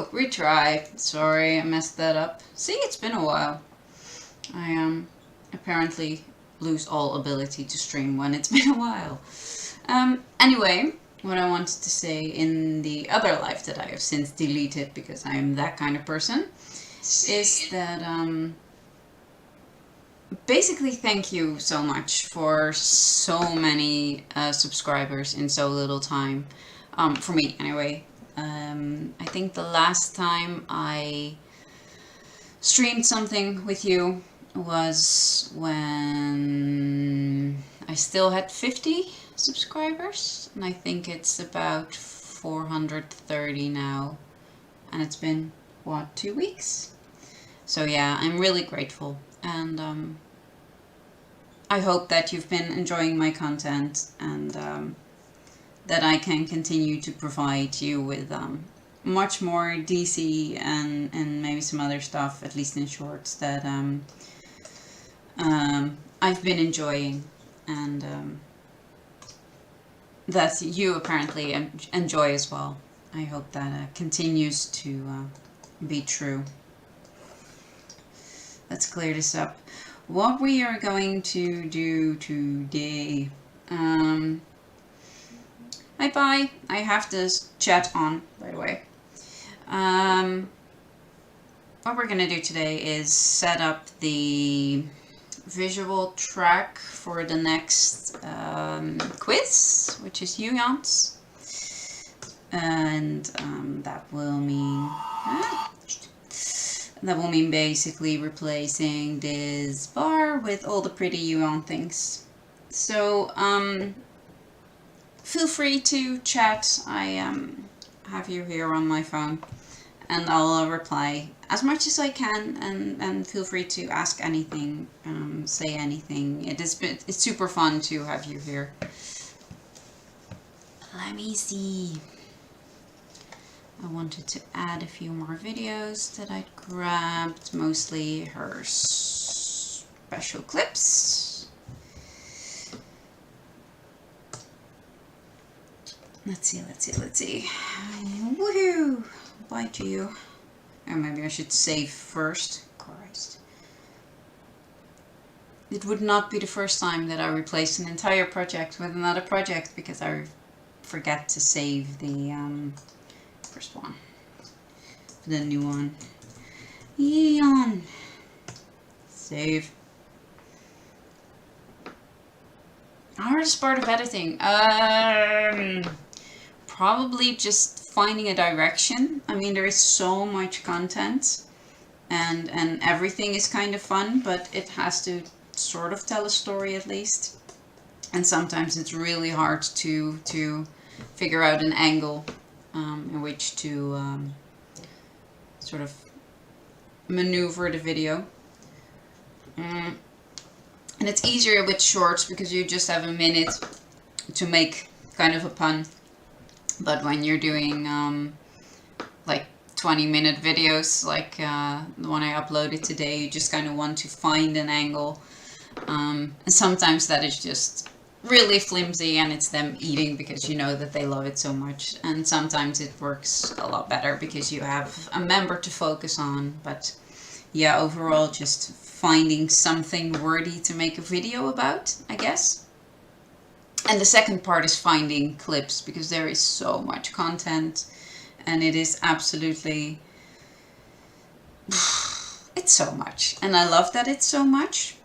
Oh, retry. Sorry, I messed that up. See, it's been a while. I apparently lose all ability to stream when it's been a while. Anyway, what I wanted to say in the other life that I have since deleted because I am that kind of person is that basically thank you so much for so many subscribers in so little time. For me, anyway. I think the last time I streamed something with you was when I still had 50 subscribers, and I think it's about 430 now, and it's been, what, 2 weeks? So yeah, I'm really grateful, and I hope that you've been enjoying my content, and that I can continue to provide you with much more DC and maybe some other stuff, at least in shorts, that I've been enjoying, and that you apparently enjoy as well. I hope that continues to be true. Let's clear this up. What we are going to do today... Hi, bye. I have this chat on, by the way. What we're going to do today is set up the visual track for the next quiz, which is Yoohyeon's. And that will mean basically replacing this bar with all the pretty Yoohyeon things. So, feel free to chat. I have you here on my phone, and I'll reply as much as I can, and feel free to ask anything, say anything. It's super fun to have you here. Let me see. I wanted to add a few more videos that I'd grabbed, mostly her special clips. Let's see. Woohoo! Bye to you. Or maybe I should save first. Christ. It would not be the first time that I replace an entire project with another project because I forget to save the first one. The new one. Yoohyeon. Save. Hardest part of editing. Probably just finding a direction. I mean, there is so much content, and everything is kind of fun, but it has to sort of tell a story at least. And sometimes it's really hard to figure out an angle in which to sort of maneuver the video. And it's easier with shorts because you just have a minute to make kind of a pun. But when you're doing like 20-minute videos, like the one I uploaded today, you just kind of want to find an angle. And sometimes that is just really flimsy, and it's them eating because you know that they love it so much. And sometimes it works a lot better because you have a member to focus on. But yeah, overall, just finding something worthy to make a video about, I guess. And the second part is finding clips, because there is so much content, and it is absolutely, it's so much. And I love that it's so much,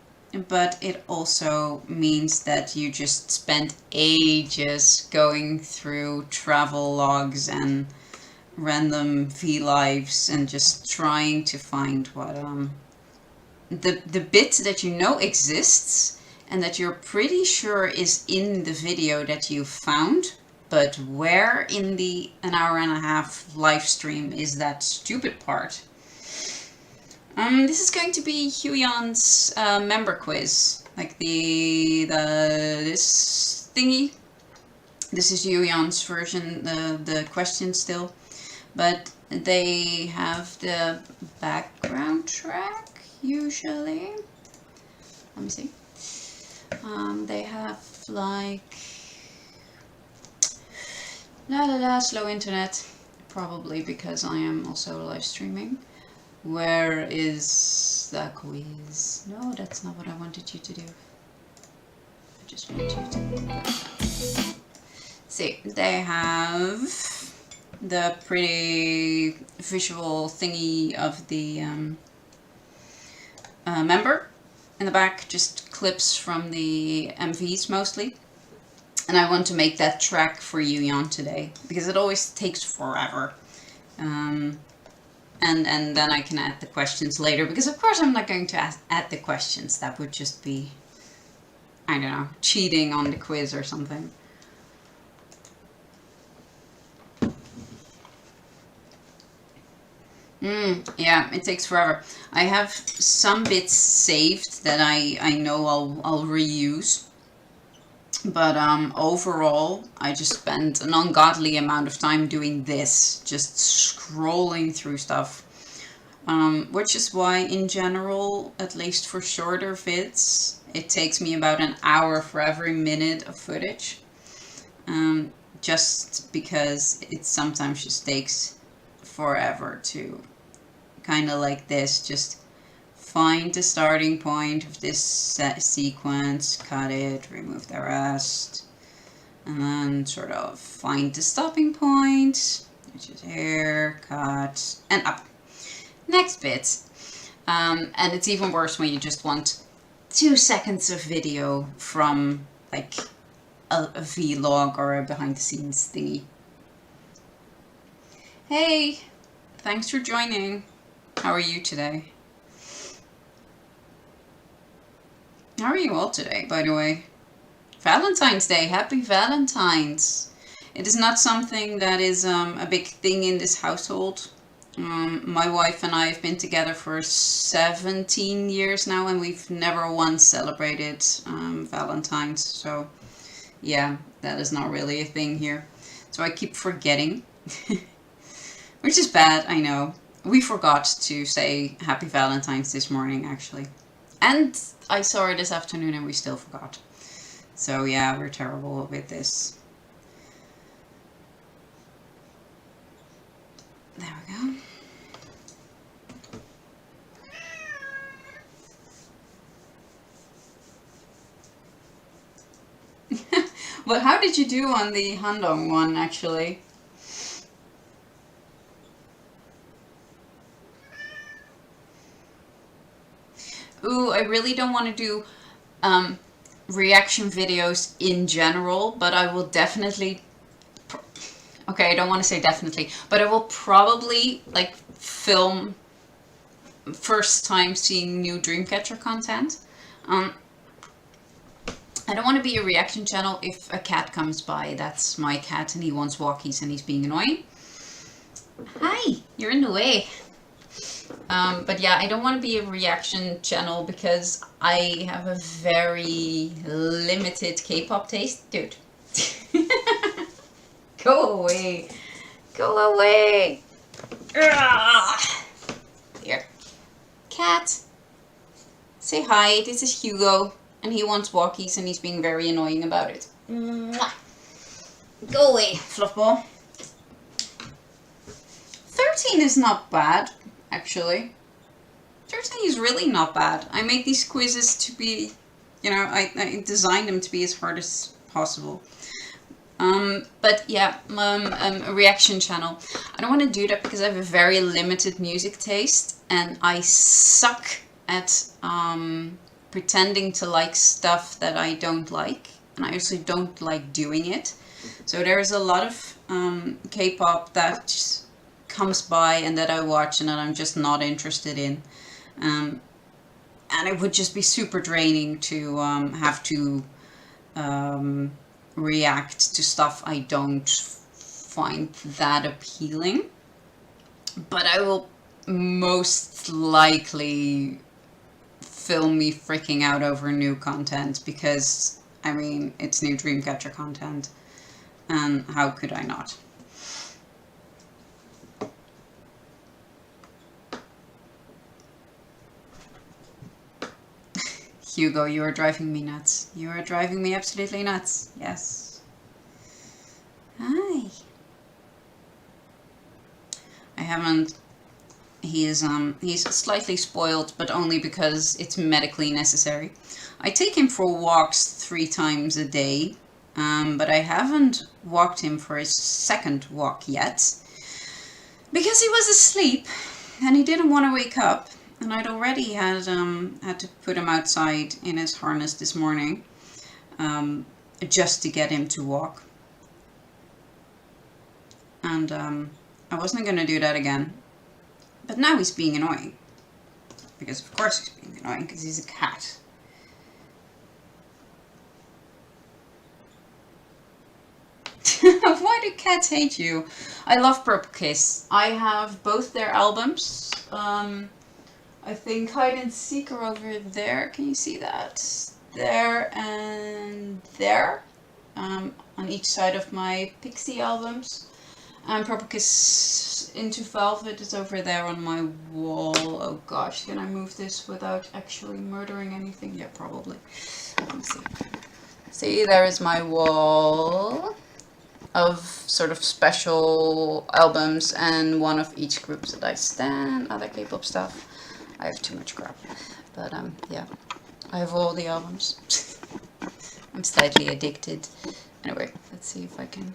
but it also means that you just spend ages going through travel logs and random V-lives and just trying to find what, the bit that you know exists, and that you're pretty sure is in the video that you found, but where in the an hour and a half live stream is that stupid part? This is going to be Yoohyeon's member quiz, like this thingy. This is Yoohyeon's version, the question still, but they have the background track usually. Let me see. They have like slow internet. probably because I am also live streaming. Where is the quiz? No, that's not what I wanted you to do. I just want you to see. They have the pretty visual thingy of the member in the back, just clips from the MVs mostly. And I want to make that track for Yoohyeon today, because it always takes forever. And then I can add the questions later, because of course I'm not going to add the questions. That would just be, I don't know, cheating on the quiz or something. Yeah, it takes forever. I have some bits saved that I know I'll reuse. But overall, I just spent an ungodly amount of time doing this, just scrolling through stuff. Which is why, in general, at least for shorter vids, it takes me about an hour for every minute of footage. Just because it sometimes just takes forever to kind of like this, just find the starting point of this sequence, cut it, remove the rest, and then sort of find the stopping point, which is here, cut, and up. Next bit. And it's even worse when you just want 2 seconds of video from like a vlog or a behind the scenes thingy. Hey, thanks for joining. How are you today? How are you all today, by the way? Valentine's Day, happy Valentine's. It is not something that is a big thing in this household. My wife and I have been together for 17 years now, and we've never once celebrated Valentine's. So yeah, that is not really a thing here. So I keep forgetting, which is bad, I know. We forgot to say happy Valentine's this morning, actually. And I saw her this afternoon and we still forgot. So yeah, we're terrible with this. There we go. But how did you do on the Handong one, actually? Ooh, I really don't want to do reaction videos in general, but I will definitely... Okay, I don't want to say definitely, but I will probably like film first time seeing new Dreamcatcher content. I don't want to be a reaction channel if a cat comes by. That's my cat and he wants walkies and he's being annoying. Hi, you're in the way. But yeah, I don't want to be a reaction channel because I have a very limited K-pop taste. Dude. Go away. Go away. Here. Cat. Say hi, this is Hugo. And he wants walkies and he's being very annoying about it. Go away, Fluffball. 13 is not bad, actually. 13 is really not bad. I make these quizzes to be, you know, I designed them to be as hard as possible. But yeah, a reaction channel. I don't want to do that because I have a very limited music taste and I suck at pretending to like stuff that I don't like, and I also don't like doing it. So there's a lot of K-pop that just comes by and that I watch and that I'm just not interested in. And it would just be super draining to have to react to stuff I don't find that appealing. But I will most likely film me freaking out over new content because, I mean, it's new Dreamcatcher content. And how could I not? Hugo, you are driving me nuts. You are driving me absolutely nuts. Yes. Hi. haven't. He's slightly spoiled, but only because it's medically necessary. I take him for walks 3 times a day, but I haven't walked him for his second walk yet because he was asleep and he didn't want to wake up. And I'd already had to put him outside in his harness this morning, just to get him to walk. And I wasn't going to do that again. But now he's being annoying. Because of course he's being annoying, because he's a cat. Why do cats hate you? I love Purple Kiss. I have both their albums. I think Hide and Seek are over there. Can you see that? There and there. On each side of my Pixie albums. And Purple Kiss Into Velvet is over there on my wall. Oh gosh, can I move this without actually murdering anything? Yeah, probably. Let me see. See, there is my wall of sort of special albums, and one of each group that I stand, other K-pop stuff. I have too much crap. But yeah, I have all the albums. I'm slightly addicted. Anyway, let's see if I can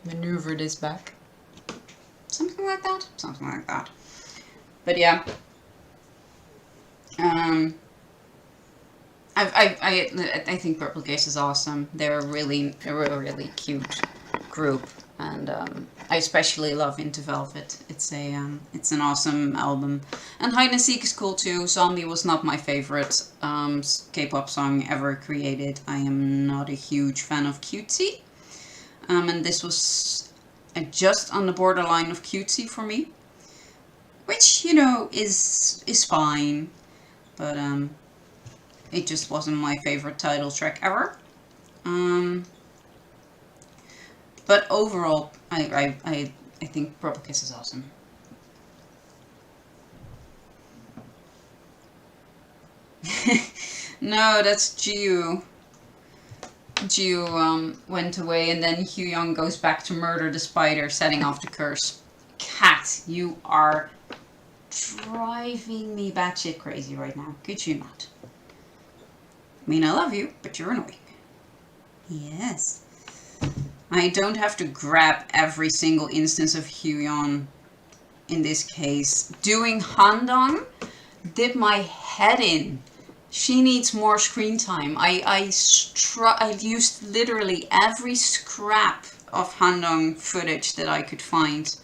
maneuver this back. Something like that. Something like that. But yeah. I think Purple Gaze is awesome. They're a really cute group, and I especially love Into Velvet. It's an awesome album, and Hide and Seek is cool too. Zombie was not my favorite K-pop song ever created. I am not a huge fan of Cutesy, and this was just on the borderline of Cutesy for me, which is fine, but it just wasn't my favorite title track ever. But overall, I think Purple Kiss is awesome. No, that's Jiu. Jiu went away, and then Yoohyeon goes back to murder the spider, setting off the curse. Cat, you are driving me batshit crazy right now. Could you not? I mean, I love you, but you're annoying. Yes. I don't have to grab every single instance of Yoohyeon in this case. Doing Handong did my head in. She needs more screen time. I used literally every scrap of Handong footage that I could find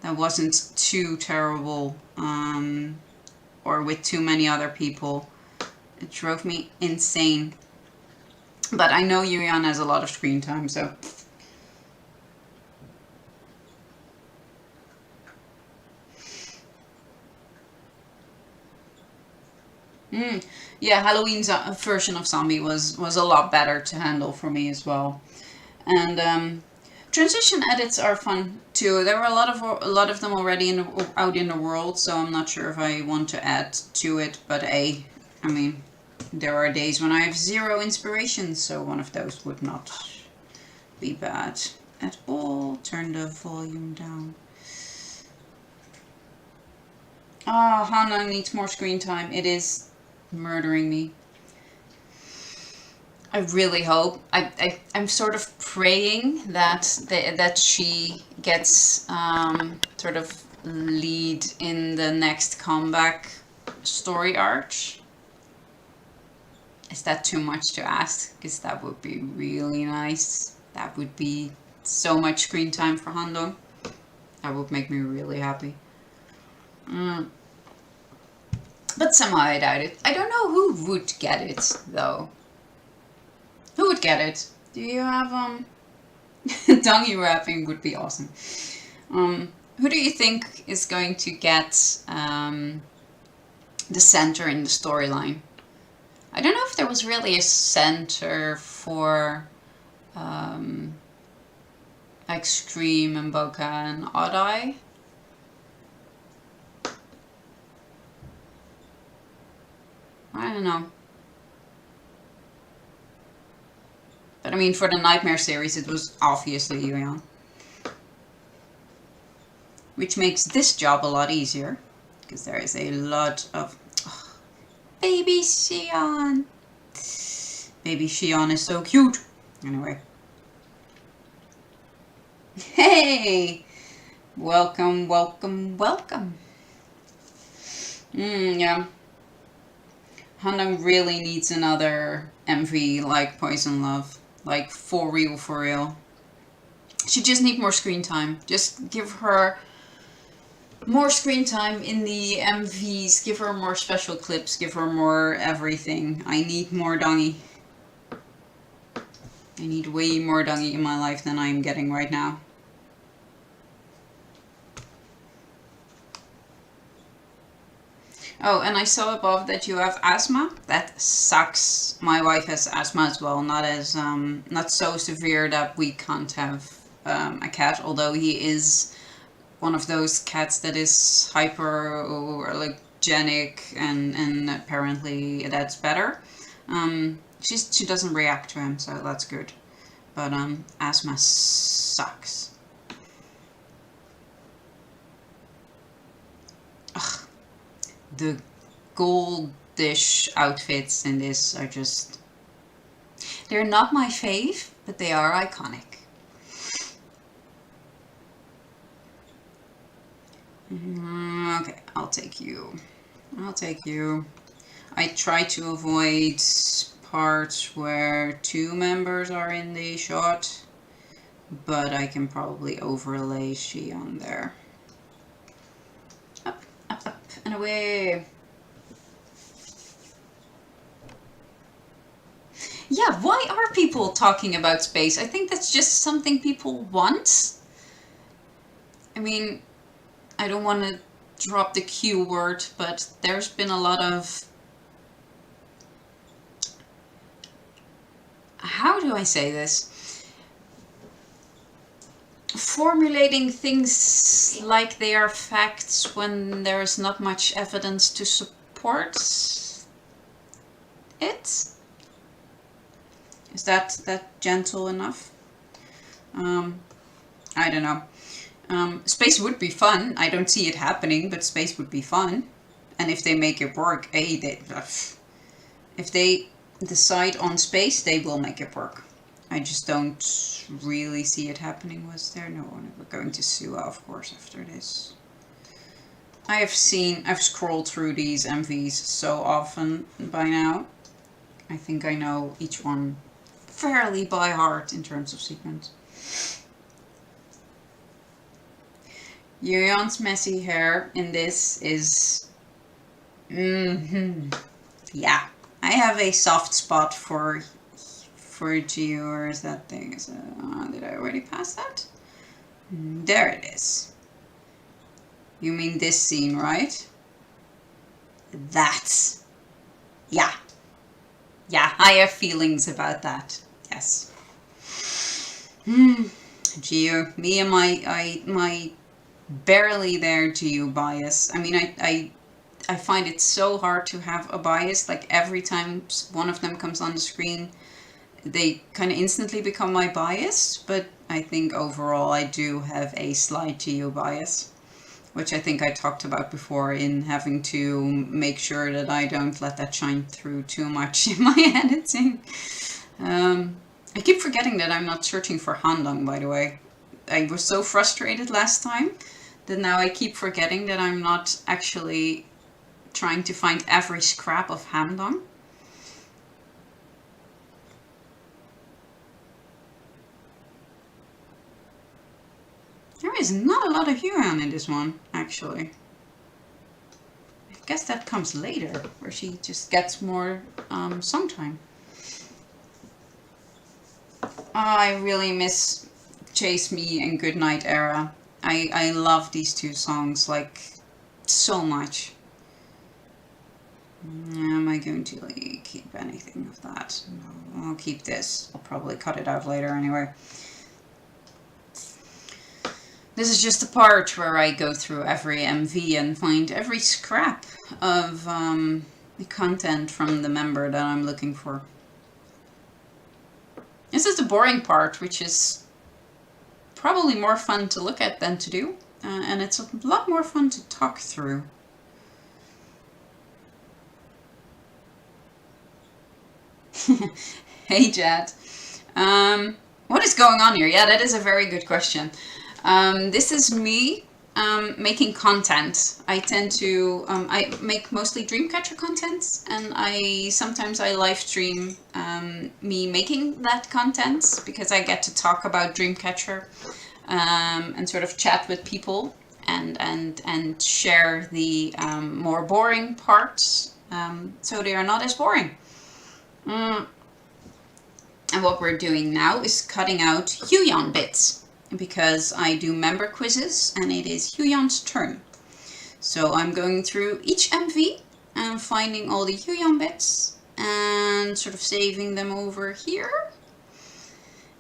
that wasn't too terrible, or with too many other people. It drove me insane. But I know Yoohyeon has a lot of screen time, so... Yeah, Halloween's version of Zombie was a lot better to handle for me as well. And transition edits are fun too. There were a lot of them already out in the world, so I'm not sure if I want to add to it. But I mean, there are days when I have zero inspiration, so one of those would not be bad at all. Turn the volume down. Ah, Hana needs more screen time. It is murdering me. I really hope. I'm sort of praying that she gets sort of lead in the next comeback story arc. Is that too much to ask? Because that would be really nice. That would be so much screen time for Handong. That would make me really happy. But somehow I doubt it. I don't know who would get it, though. Who would get it? Do you have, Dongy rapping would be awesome. Who do you think is going to get, the center in the storyline? I don't know if there was really a center for, like Scream and Boca and Odd Eye. I don't know. But I mean, for the Nightmare series, it was obviously Yoohyeon. which makes this job a lot easier, because there is a lot of... Oh, baby Yoohyeon! Baby Yoohyeon is so cute! Anyway. Hey! Welcome, welcome, welcome! Yeah. Handong really needs another MV like Poison Love. Like, for real, for real. She just needs more screen time. Just give her more screen time in the MVs. Give her more special clips. Give her more everything. I need more Dongy. I need way more Dongy in my life than I am getting right now. Oh, and I saw above that you have asthma. That sucks. My wife has asthma as well. Not as not so severe that we can't have a cat. Although he is one of those cats that is hyperallergenic, and apparently that's better. She doesn't react to him, so that's good. But asthma sucks. Ugh. The goldish outfits in this are just... They're not my fave, but they are iconic. Okay, I'll take you. I'll take you. I try to avoid parts where two members are in the shot, but I can probably overlay she on there. Up, up, up, and away. Yeah, why are people talking about space? I think that's just something people want. I mean, I don't want to drop the Q word, but there's been a lot of... How do I say this? Formulating things like they are facts when there's not much evidence to support it. Is that gentle enough? I don't know. Space would be fun. I don't see it happening, but space would be fun. And if they make it work, if they decide on space, they will make it work. I just don't really see it happening. Was there? No, we're going to Sua, of course, after this. I've scrolled through these MVs so often by now. I think I know each one fairly by heart in terms of sequence. Yoohyeon's messy hair in this is... Yeah, I have a soft spot for Gio, or is that thing? Did I already pass that? There it is. You mean this scene, right? That. Yeah. Yeah, I have feelings about that. Yes. Gio, me and my barely there Gio bias. I mean, I find it so hard to have a bias. Like, every time one of them comes on the screen, they kind of instantly become my bias. But I think overall I do have a slight Gio bias, which I think I talked about before, in having to make sure that I don't let that shine through too much in my editing. I keep forgetting that I'm not searching for Handong, by the way. I was so frustrated last time that now I keep forgetting that I'm not actually trying to find every scrap of Handong. There is not a lot of Yoohyeon in this one, actually. I guess that comes later, where she just gets more song time. I really miss Chase Me and Goodnight Era. I love these two songs, like, so much. Am I going to keep anything of that? No, I'll keep this. I'll probably cut it out later anyway. This is just the part where I go through every MV and find every scrap of the content from the member that I'm looking for. This is the boring part, which is probably more fun to look at than to do. and it's a lot more fun to talk through. Hey, Jad. What is going on here? Yeah, that is a very good question. This is me making content. I tend to I make mostly Dreamcatcher content, and sometimes I live stream me making that content because I get to talk about Dreamcatcher and sort of chat with people and share the more boring parts, so they are not as boring. Mm. And what we're doing now is cutting out Yoohyeon bits, because I do member quizzes and it is Yoohyeon's turn. So I'm going through each MV and finding all the Yoohyeon bits and sort of saving them over here.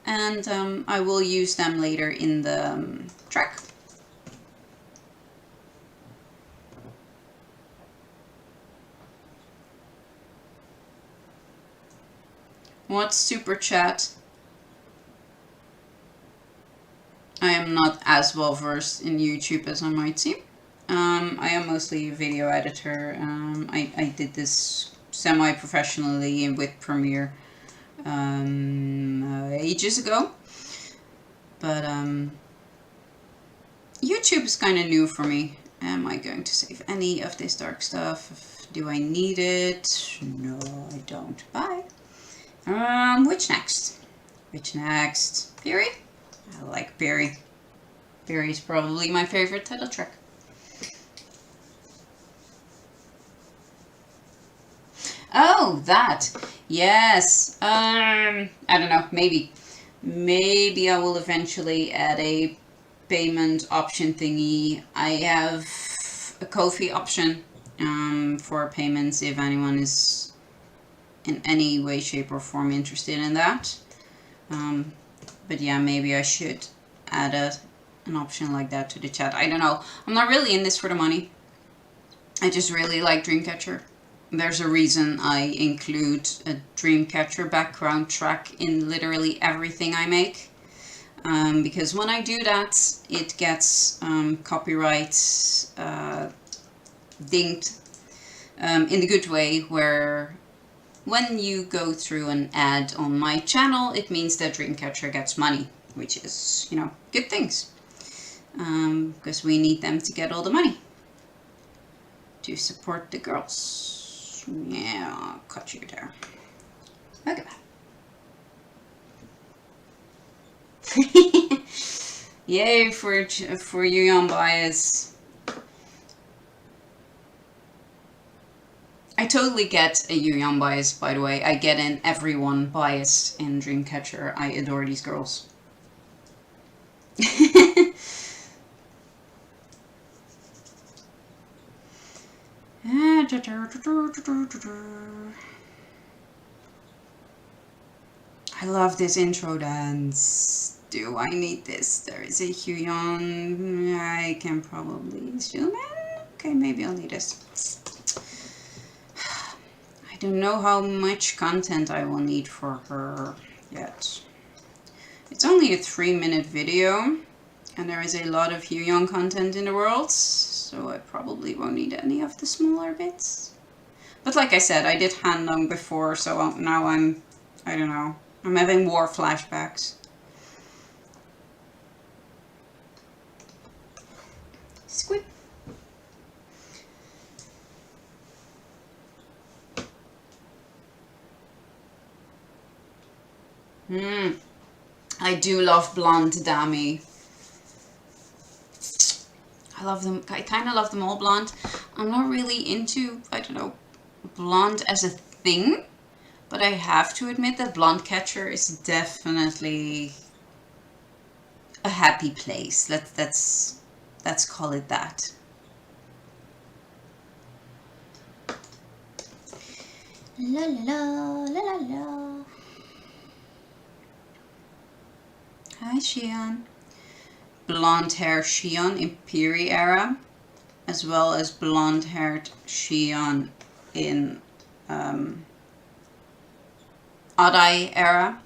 And I will use them later in the track. What's super chat? I am not as well versed in YouTube as I might seem. I am mostly a video editor. I did this semi-professionally with Premiere ages ago. But YouTube is kind of new for me. Am I going to save any of this dark stuff? Do I need it? No, I don't. Bye. Which next? Which next? Piri? I like Piri. Piri is probably my favorite title track. Oh, that. Yes. I don't know. Maybe I will eventually add a payment option thingy. I have a Ko-fi option for payments if anyone is in any way, shape or form interested in that. But yeah, maybe I should add an option like that to the chat. I don't know. I'm not really in this for the money. I just really like Dreamcatcher. There's a reason I include a Dreamcatcher background track in literally everything I make. Because when I do that, it gets copyright dinged in the good way, where when you go through an ad on my channel, it means that Dreamcatcher gets money, which is, you know, good things. Because we need them to get all the money to support the girls. Yeah, I'll cut you there. Okay. Yay for Yoohyeon bias. I totally get a Yoohyeon bias, by the way. I get an everyone bias in Dreamcatcher. I adore these girls. I love this intro dance. Do I need this? There is a Yoohyeon. I can probably zoom in. Okay, maybe I'll need this. I don't know how much content I will need for her yet. It's only a 3-minute video, and there is a lot of Yoohyeon content in the world, so I probably won't need any of the smaller bits. But like I said, I did Handong before, so now I don't know, I'm having war flashbacks. Squid. I do love blonde Dami. I love them. I kind of love them all blonde. I'm not really into, I don't know, blonde as a thing, but I have to admit that Blondcatcher is definitely a happy place. Let's call it that. La la la la la la. Hi, Yoohyeon. Blonde hair Yoohyeon in Piri era, as well as blonde haired Yoohyeon in Adai era,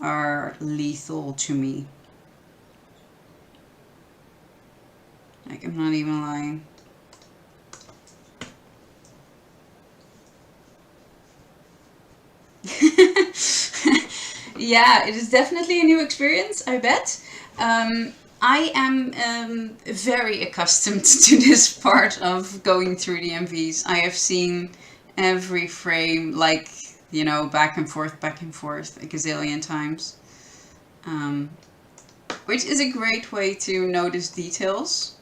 are lethal to me. Like, I'm not even lying. Yeah, it is definitely a new experience, I bet. I am very accustomed to this part of going through the MVs. I have seen every frame, like, you know, back and forth a gazillion times. Which is a great way to notice details.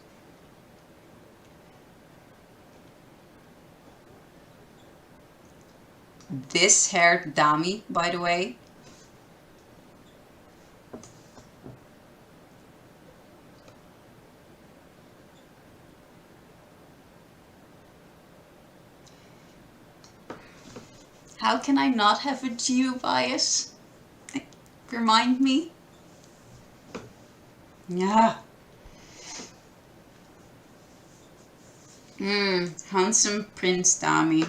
This hair dami, by the way. How can I not have a geo bias? Remind me? Yeah. Handsome Prince Dami.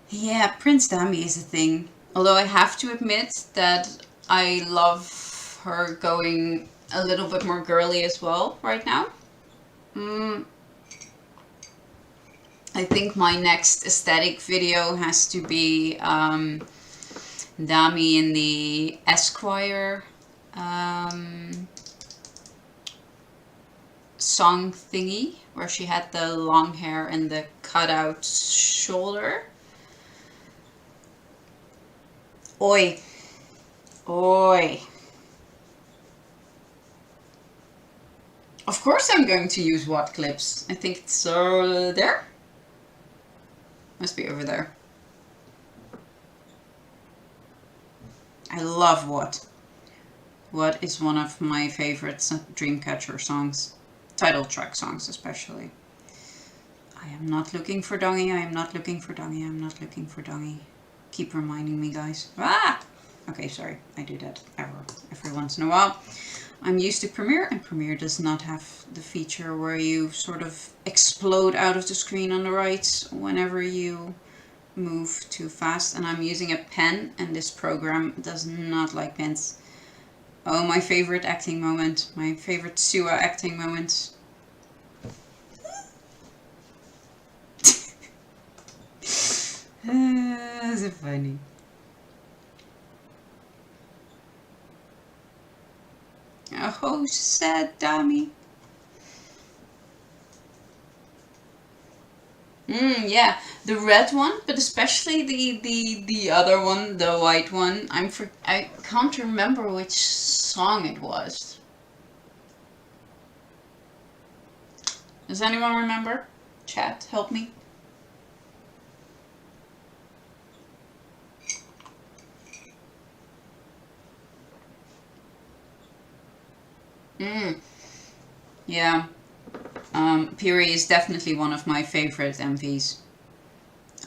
Yeah, Prince Dami is a thing. Although I have to admit that I love her going a little bit more girly as well right now. I think my next aesthetic video has to be Dami in the Esquire song thingy, where she had the long hair and the cutout shoulder. Oi. Oi. Of course I'm going to use what clips. I think it's there. Must be over there. I love What. What is one of my favorite Dreamcatcher songs. Title track songs especially. I am not looking for Dongy, I am not looking for Dongy, I am not looking for Dongy. Keep reminding me, guys. Ah! Okay, sorry, I do that every once in a while. I'm used to Premiere, and Premiere does not have the feature where you sort of explode out of the screen on the right whenever you move too fast. And I'm using a pen, and this program does not like pens. Oh, my favorite acting moment. My favorite Sua acting moment. That's funny. Oh, sad Dami. Yeah, the red one, but especially the other one, the white one. I can't remember which song it was. Does anyone remember? Chat, help me. Yeah. Piri is definitely one of my favorite MVs.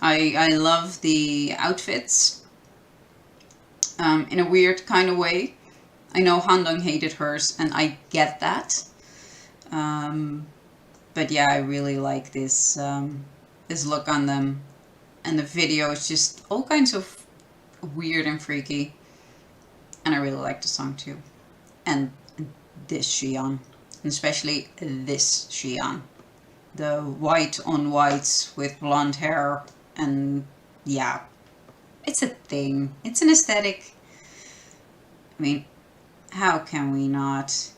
I love the outfits in a weird kind of way. I know Handong hated hers, and I get that. But yeah, I really like this this look on them, and the video is just all kinds of weird and freaky. And I really like the song too, and this Yoohyeon, especially this Yoohyeon. The white on white with blonde hair, and yeah, it's a thing. It's an aesthetic. I mean, how can we not?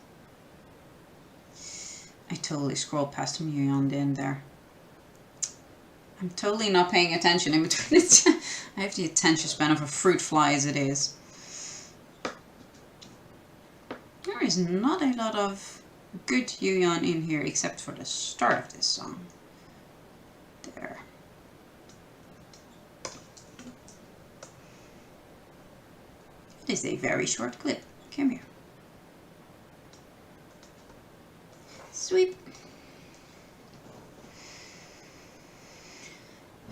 I totally scrolled past some Yoohyeon in there. I'm totally not paying attention in between it. I have the attention span of a fruit fly as it is. There is not a lot of good Yoohyeon in here except for the start of this song. There. It is a very short clip. Come here. Sweep.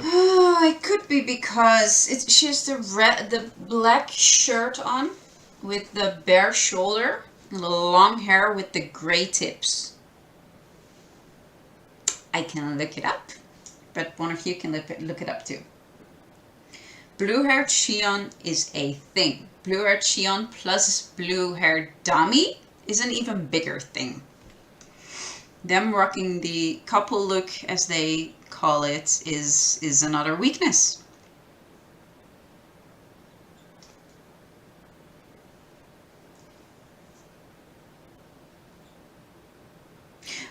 Oh, it could be because she has the black shirt on with the bare shoulder. Long hair with the gray tips. I can look it up, but one of you can look it up too. Blue-haired Yoohyeon is a thing. Blue-haired Yoohyeon plus blue-haired Dami is an even bigger thing. Them rocking the couple look, as they call it, is another weakness.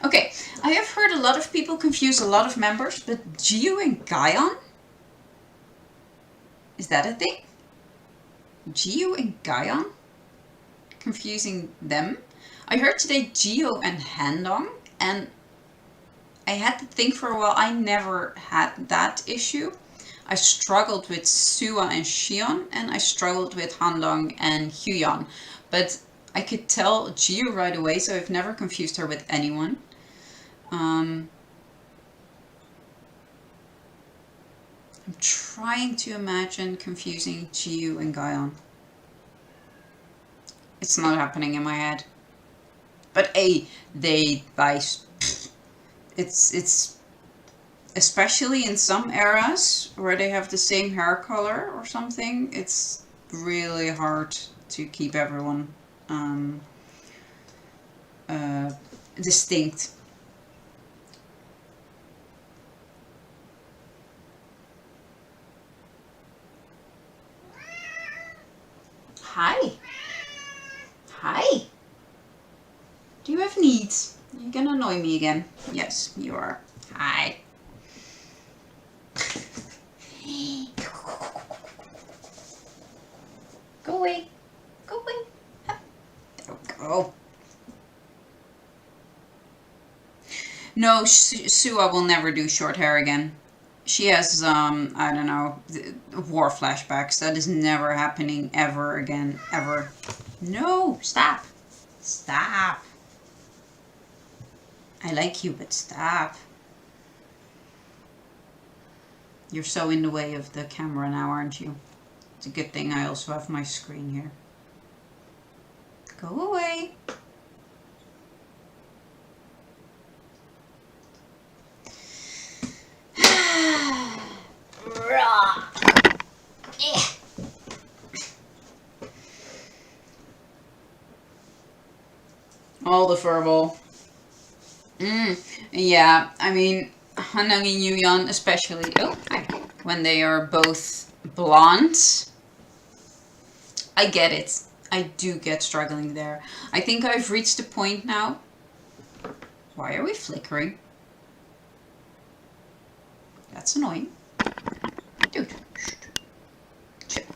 Okay, I have heard a lot of people confuse a lot of members, but Gio and Gyeon? Is that a thing? Gio and Gyeon? Confusing them? I heard today Gio and Handong, and I had to think for a while. I never had that issue. I struggled with Sua and Shion, and I struggled with Handong and Yoohyeon. But I could tell Gio right away, so I've never confused her with anyone. I'm trying to imagine confusing Gio and Gyeon. It's not happening in my head. But it's especially in some eras where they have the same hair color or something, it's really hard to keep everyone distinct. Hi. Hi. Do you have needs? You're gonna annoy me again. Yes, you are. Hi. Go away. Go away. There we go. No, Sua will never do short hair again. She has, I don't know, war flashbacks. That is never happening ever again. Ever. No, stop. Stop. I like you, but stop. You're so in the way of the camera now, aren't you? It's a good thing I also have my screen here. Go away. All the verbal. Yeah, I mean, Hanang and Yoohyeon especially, when they are both blonde, I get it. I do get struggling there. I think I've reached a point now. Why are we flickering? That's annoying. Dude. Shit.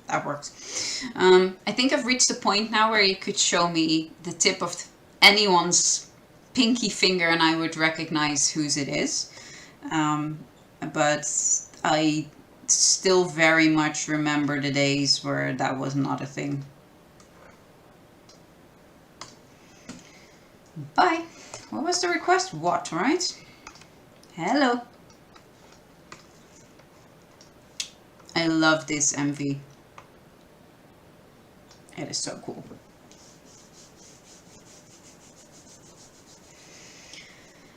That works. I think I've reached a point now where you could show me the tip of anyone's pinky finger and I would recognize whose it is. But I still very much remember the days where that was not a thing. Bye. What was the request? What, right? Hello. I love this MV. It is so cool.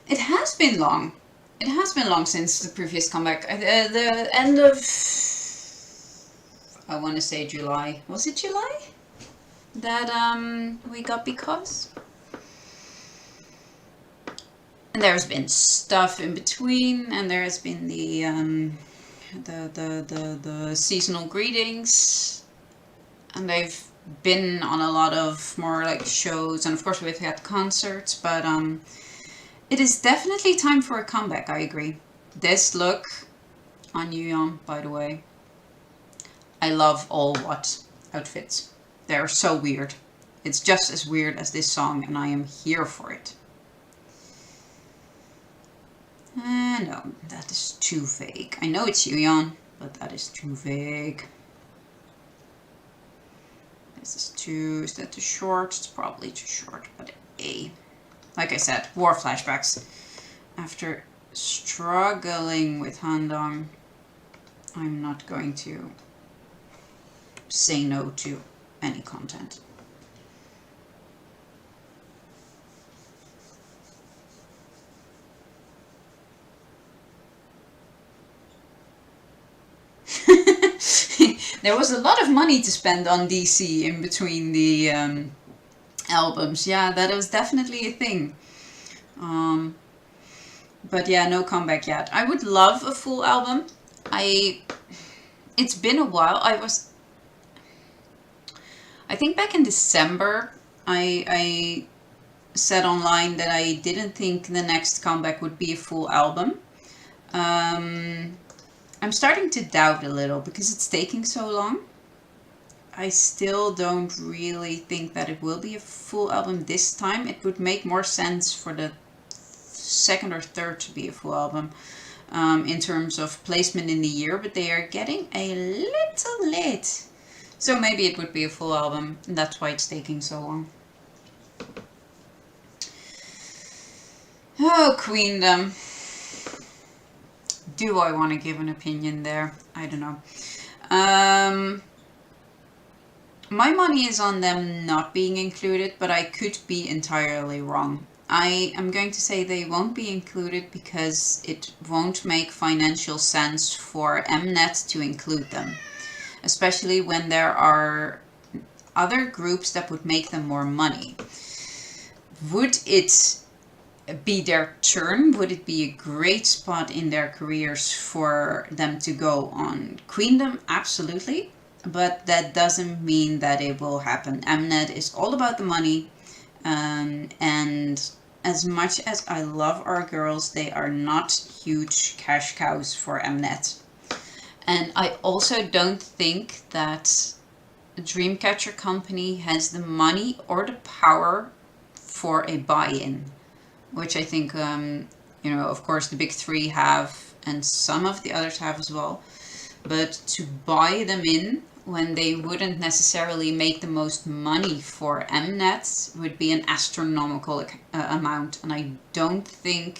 It has been long. It has been long since the previous comeback. The end of, I want to say July. Was it July? That we got Because? And there's been stuff in between, and there has been the seasonal greetings, and they've been on a lot of more like shows, and of course we've had concerts, but it is definitely time for a comeback. I agree. This look on Yoohyeon, by the way, I love all what outfits. They're so weird. It's just as weird as this song, and I am here for it. No, that is too vague. I know it's Yoohyeon, but that is too vague. This is is that too short? It's probably too short, but like I said, war flashbacks. After struggling with Handong, I'm not going to say no to any content. There was a lot of money to spend on DC in between the albums. Yeah, that was definitely a thing. Um, but yeah, no comeback yet. I would love a full album. I It's been a while. I think back in December, I said online that I didn't think the next comeback would be a full album. Um, I'm starting to doubt a little because it's taking so long. I still don't really think that it will be a full album this time. It would make more sense for the second or third to be a full album in terms of placement in the year, but they are getting a little late. So maybe it would be a full album, and that's why it's taking so long. Oh, Queendom. Do I want to give an opinion there? I don't know. My money is on them not being included, but I could be entirely wrong. I am going to say they won't be included because it won't make financial sense for Mnet to include them, especially when there are other groups that would make them more money. Would it be their turn? Would it be a great spot in their careers for them to go on Queendom? Absolutely. But that doesn't mean that it will happen. Mnet is all about the money. And as much as I love our girls, they are not huge cash cows for Mnet. And I also don't think that a Dreamcatcher company has the money or the power for a buy-in, which I think, of course, the big three have, and some of the others have as well. But to buy them in when they wouldn't necessarily make the most money for Mnet would be an astronomical amount, and I don't think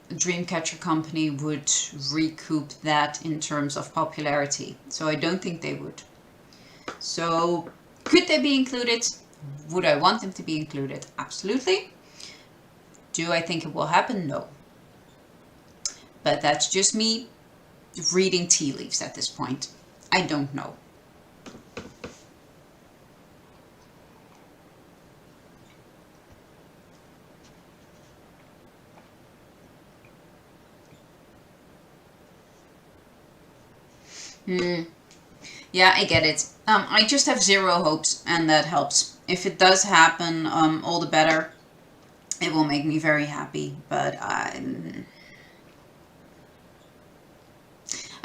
the Dreamcatcher company would recoup that in terms of popularity. So I don't think they would. So could they be included? Would I want them to be included? Absolutely. Do I think it will happen? No. But that's just me reading tea leaves at this point. I don't know. Yeah, I get it. I just have zero hopes, and that helps. If it does happen, all the better. It will make me very happy, but I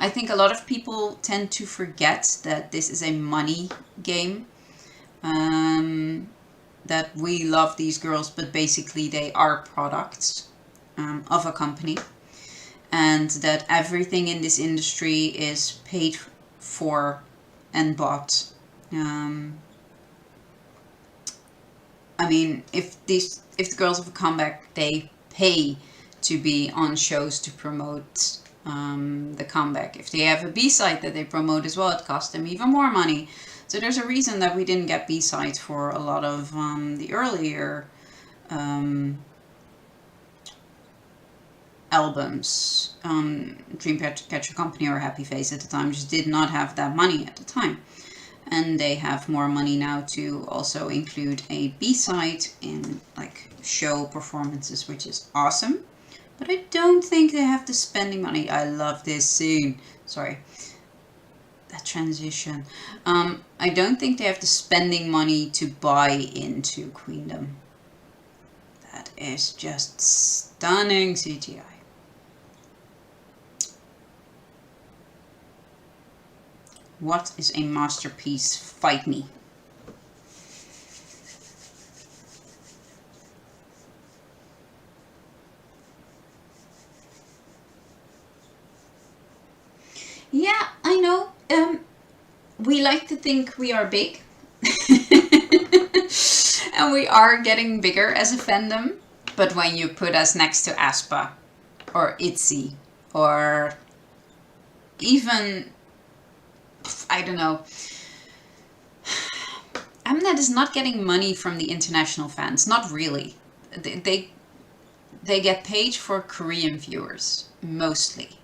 think a lot of people tend to forget that this is a money game. That we love these girls, but basically they are products of a company. And that everything in this industry is paid for and bought. I mean, if the girls have a comeback, they pay to be on shows to promote the comeback. If they have a B-side that they promote as well, it costs them even more money. So there's a reason that we didn't get B-sides for a lot of the earlier albums. Dreamcatcher Company or Happy Face at the time just did not have that money at the time. And they have more money now to also include a B-side in like show performances, which is awesome. But I don't think they have the spending money. I love this scene. Sorry. That transition. I don't think they have the spending money to buy into Queendom. That is just stunning CGI. What is a masterpiece? Fight me. Yeah, I know. We like to think we are big. And we are getting bigger as a fandom. But when you put us next to aespa or ITZY or even, I don't know, Mnet is not getting money from the international fans. Not really. They get paid for Korean viewers, mostly.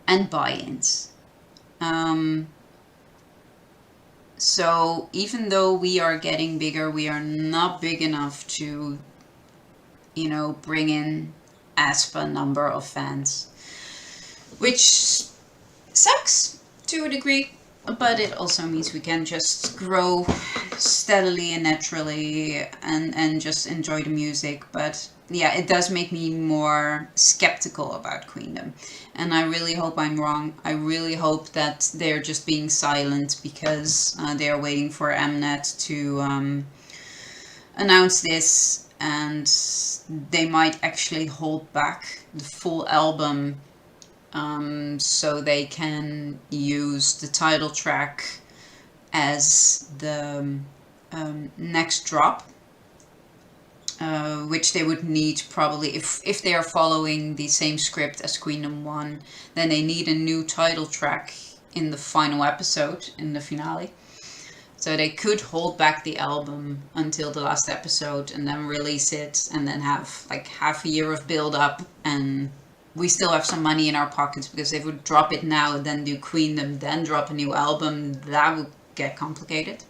And buy-ins. So even though we are getting bigger, we are not big enough to, bring in ASPA number of fans, which sucks to a degree, but it also means we can just grow steadily and naturally and just enjoy the music. But yeah, it does make me more skeptical about Queendom, and I really hope I'm wrong. I really hope that they're just being silent because they are waiting for Mnet to announce this, and they might actually hold back the full album so they can use the title track as the next drop, which they would need probably if they are following the same script as Queendom 1, then they need a new title track in the final episode, in the finale. So they could hold back the album until the last episode and then release it, and then have like half a year of build up, and we still have some money in our pockets, because if we would drop it now, then do Queendom, then drop a new album, that would get complicated.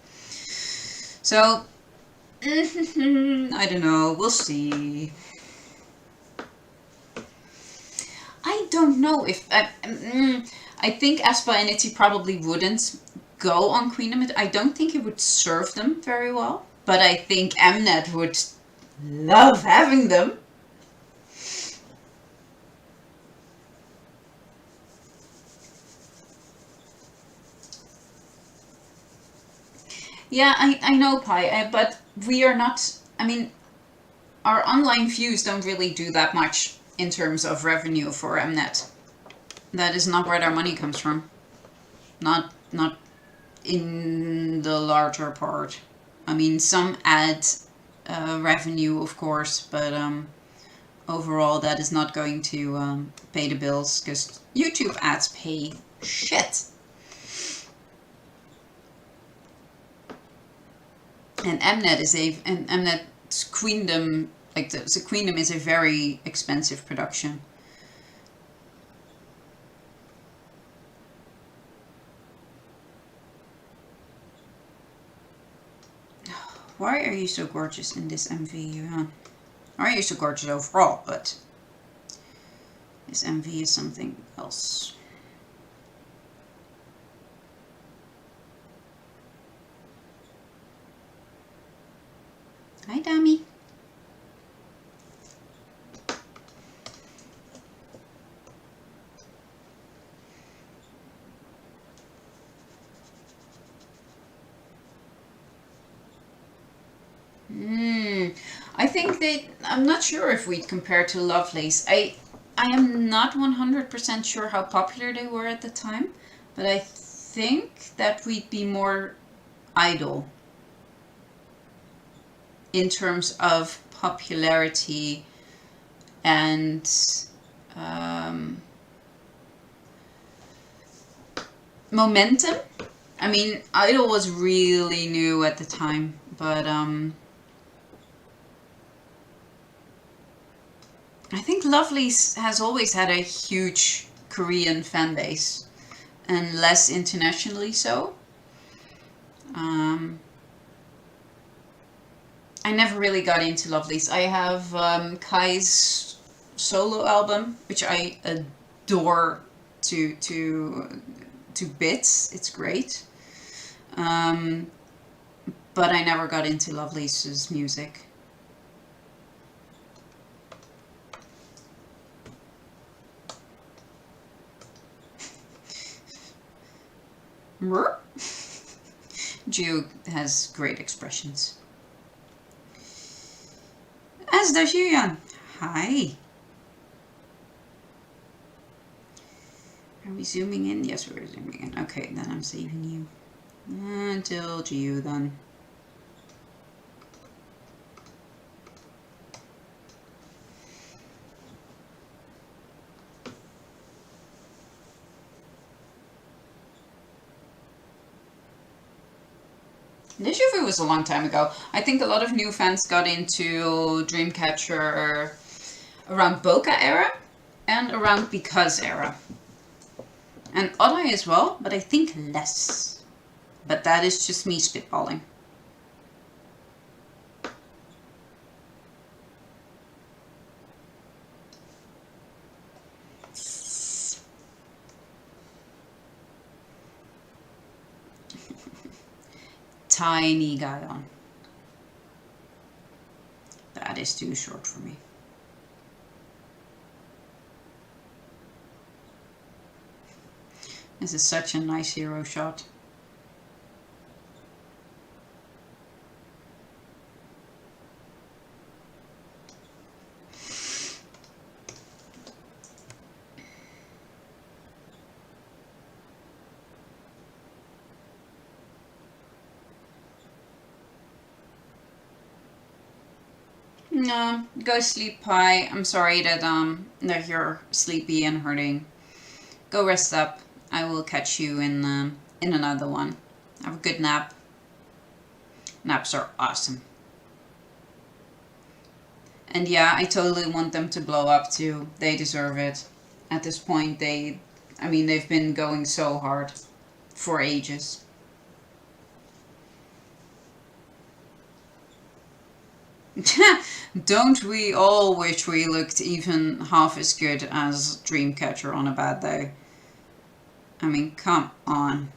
So, I don't know, we'll see. I don't know if... I think aespa and ITZY probably wouldn't go on Queendom. I don't think it would serve them very well, but I think Mnet would love having them. Yeah, I know, Pi, but we are not... I mean, our online views don't really do that much in terms of revenue for Mnet. That is not where their money comes from. Not in the larger part. I mean, some ad revenue, of course, but overall that is not going to pay the bills, because YouTube ads pay shit. And Mnet's Queendom, like the Queendom is a very expensive production. Why are you so gorgeous in this MV, Yoohyeon? Why are you so gorgeous overall, but this MV is something else. Hi, Dami. I think I'm not sure if we'd compare to Lovelace. I am not 100% sure how popular they were at the time, but I think that we'd be more idol in terms of popularity and momentum. I mean, Idol was really new at the time, but I think Lovelace has always had a huge Korean fan base, and less internationally so. I never really got into Lovelace. I have Kai's solo album, which I adore to bits. It's great. But I never got into Lovelace's music. Geo has great expressions. As does Yoohyeon. Hi. Are we zooming in? Yes, we're zooming in. Okay, then I'm saving you. Until Geo then. Deja Vu was a long time ago. I think a lot of new fans got into Dreamcatcher around Boca era and around Because era. And Oddeye as well, but I think less. But that is just me spitballing. Tiny Yoohyeon. That is too short for me. This is such a nice hero shot. No, go sleep, Pi. I'm sorry that you're sleepy and hurting. Go rest up. I will catch you in another one. Have a good nap. Naps are awesome. And yeah, I totally want them to blow up too. They deserve it. At this point, they've been going so hard for ages. Don't we all wish we looked even half as good as Dreamcatcher on a bad day? I mean, come on.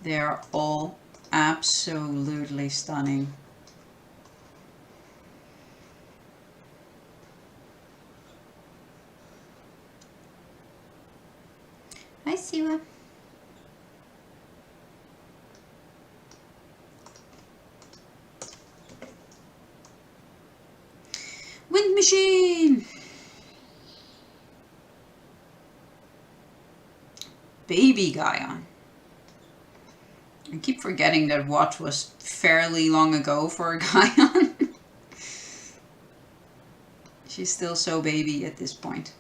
They are all absolutely stunning. Hi, Siwa. Wind machine! Baby Yoohyeon. I keep forgetting that watch was fairly long ago for a Yoohyeon. She's still so baby at this point.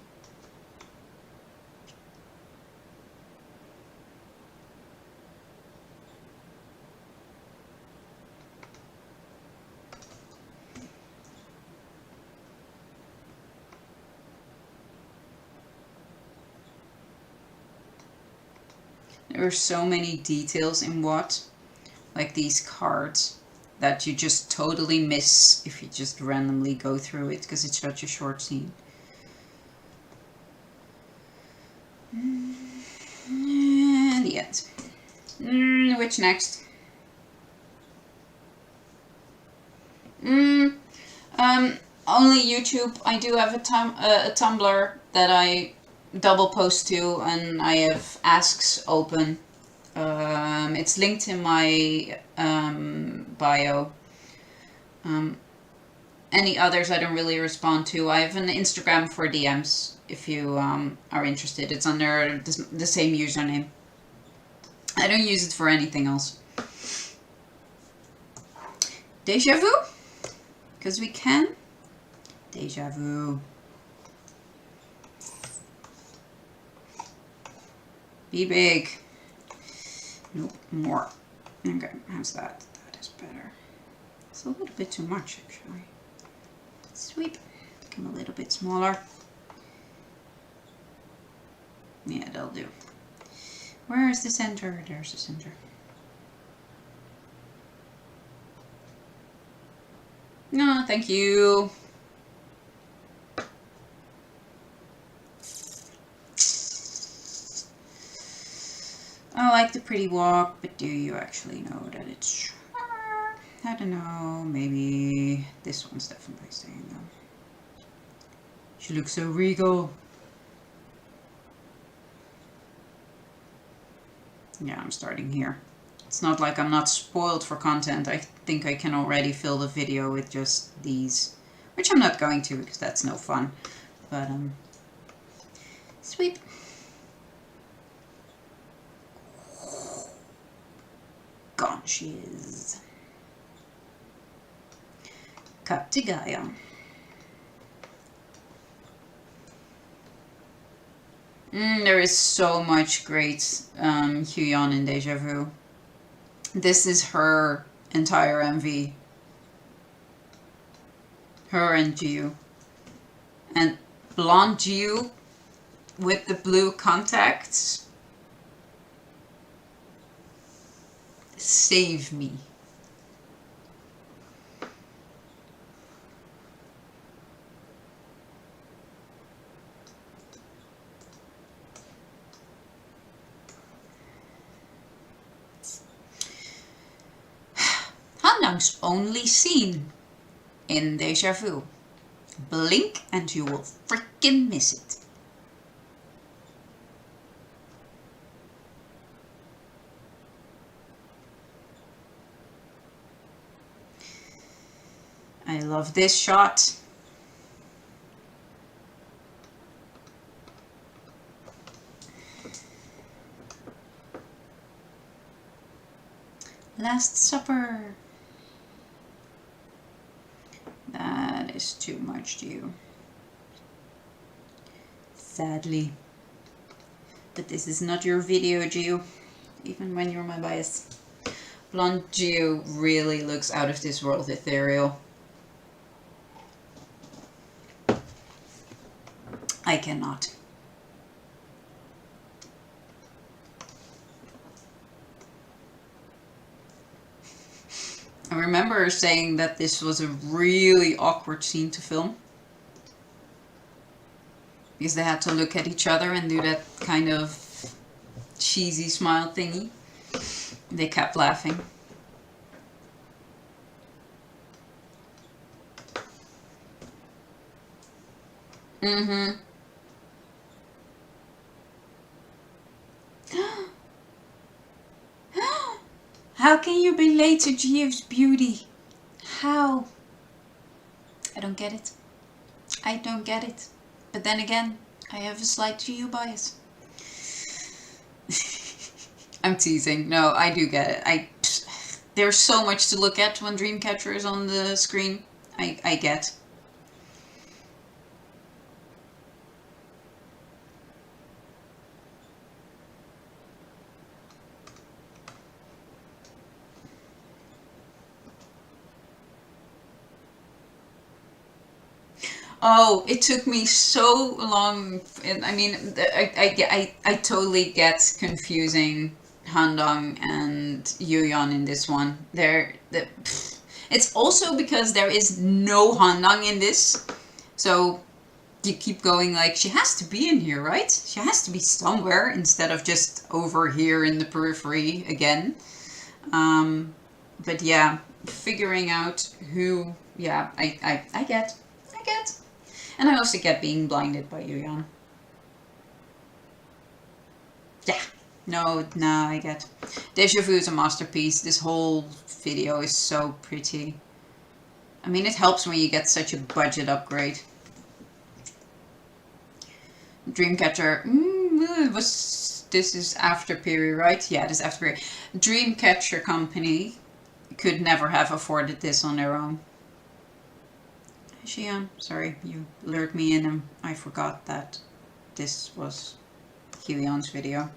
There are so many details in what, like these cards, that you just totally miss if you just randomly go through it, because it's such a short scene. And the end. Which next? Only YouTube. I do have a Tumblr that I double post to, and I have asks open. It's linked in my bio. Any others I don't really respond to. I have an Instagram for DMs if you are interested. It's under the same username. I don't use it for anything else. Deja vu? Because we can. Deja vu. Be big. Nope, more. Okay, how's that? That is better. It's a little bit too much, actually. Sweep. Become a little bit smaller. Yeah, that'll do. Where is the center? There's the center. No, thank you. I like the pretty walk, but do you actually know that it's... I don't know, maybe this one's definitely staying though. She looks so regal. Yeah, I'm starting here. It's not like I'm not spoiled for content. I think I can already fill the video with just these, which I'm not going to because that's no fun. But sweep. Gone she is. Cut to Yoohyeon. There is so much great Yoohyeon in Deja Vu. This is her entire MV. Her and Jiu. And blonde Jiu with the blue contacts. Save me. Handang's only seen in Deja Vu. Blink and you will freaking miss it. I love this shot. Last Supper. That is too much to you. Sadly. But this is not your video, Gio. Even when you're my bias. Blonde Gio really looks out of this world ethereal. I cannot. I remember saying that this was a really awkward scene to film. Because they had to look at each other and do that kind of cheesy smile thingy. They kept laughing. Mm-hmm. How can you be late to Gio's beauty? How? I don't get it. I don't get it. But then again, I have a slight Gio bias. I'm teasing. No, I do get it. There's so much to look at when Dreamcatcher is on the screen. I get. Oh, it took me so long. I mean, I totally get confusing Handong and Yoohyeon in this one. It's also because there is no Handong in this. So you keep going like, she has to be in here, right? She has to be somewhere instead of just over here in the periphery again. But yeah, figuring out who, yeah, I get. And I also get being blinded by Yoohyeon. Yeah. No, I get. Deja Vu is a masterpiece. This whole video is so pretty. I mean, it helps when you get such a budget upgrade. Dreamcatcher. This is after period, right? Yeah, this is after period. Dreamcatcher company could never have afforded this on their own. Yoohyeon, sorry, you lured me in and I forgot that this was Yoohyeon's video.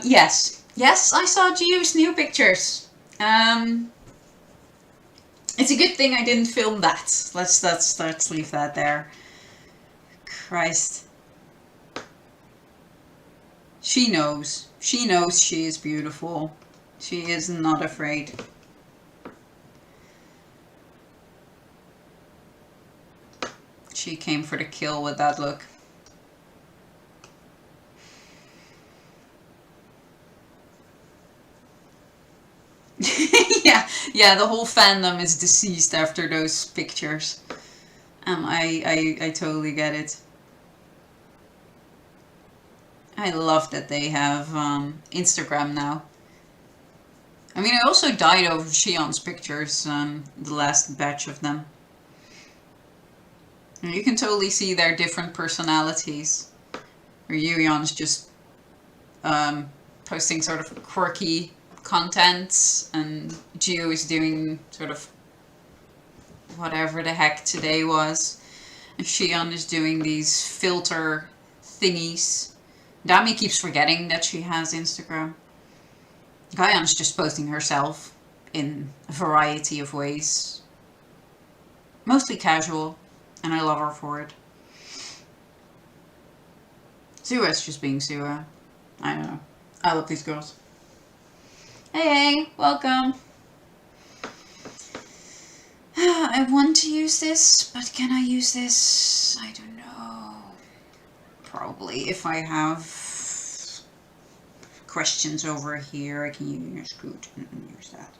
Yes, I saw Gio's new pictures. It's a good thing I didn't film that. Let's leave that there. Christ. She knows. She knows she is beautiful. She is not afraid. She came for the kill with that look. yeah, the whole fandom is deceased after those pictures. I totally get it. I love that they have Instagram now. I mean, I also died over Xi'an's pictures, the last batch of them. And you can totally see their different personalities. Where Yoohyeon's just posting sort of quirky content, and Gio is doing sort of whatever the heck today was. And Xi'an is doing these filter thingies. Dami keeps forgetting that she has Instagram. Gaian's just posting herself in a variety of ways. Mostly casual, and I love her for it. Sua's just being Sua. I don't know. I love these girls. Hey, welcome. I want to use this, but can I use this? I don't know. Probably if I have questions over here, I can use Scoot and use that.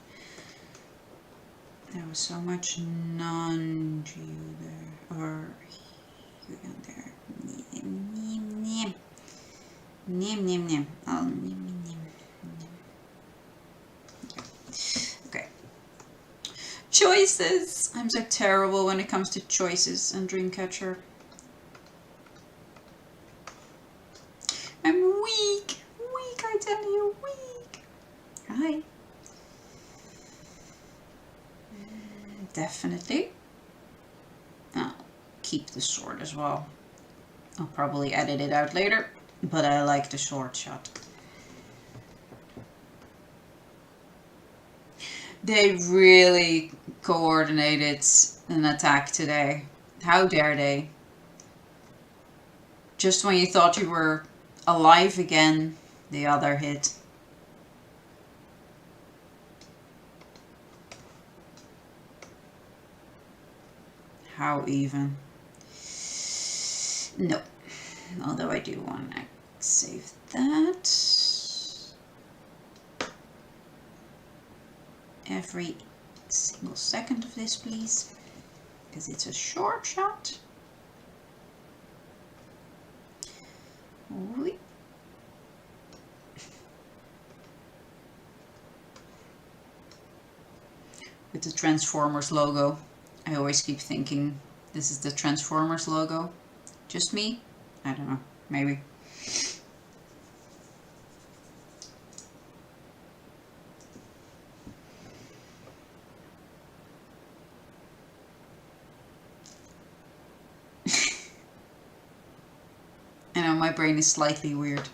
There was so much non-Jew there, or Yoohyeon there. Nim. Oh, nim. Okay. Choices! I'm so terrible when it comes to choices and Dreamcatcher. I'm weak! Weak, I tell you, weak! Hi. Definitely. I'll keep the sword as well. I'll probably edit it out later, but I like the sword shot. They really coordinated an attack today. How dare they? Just when you thought you were alive again, the other hit. How even? No. Although I do want to save that. Every single second of this, please. Because it's a short shot. Oui. With the Transformers logo. I always keep thinking this is the Transformers logo. Just me? I don't know. Maybe. I know my brain is slightly weird.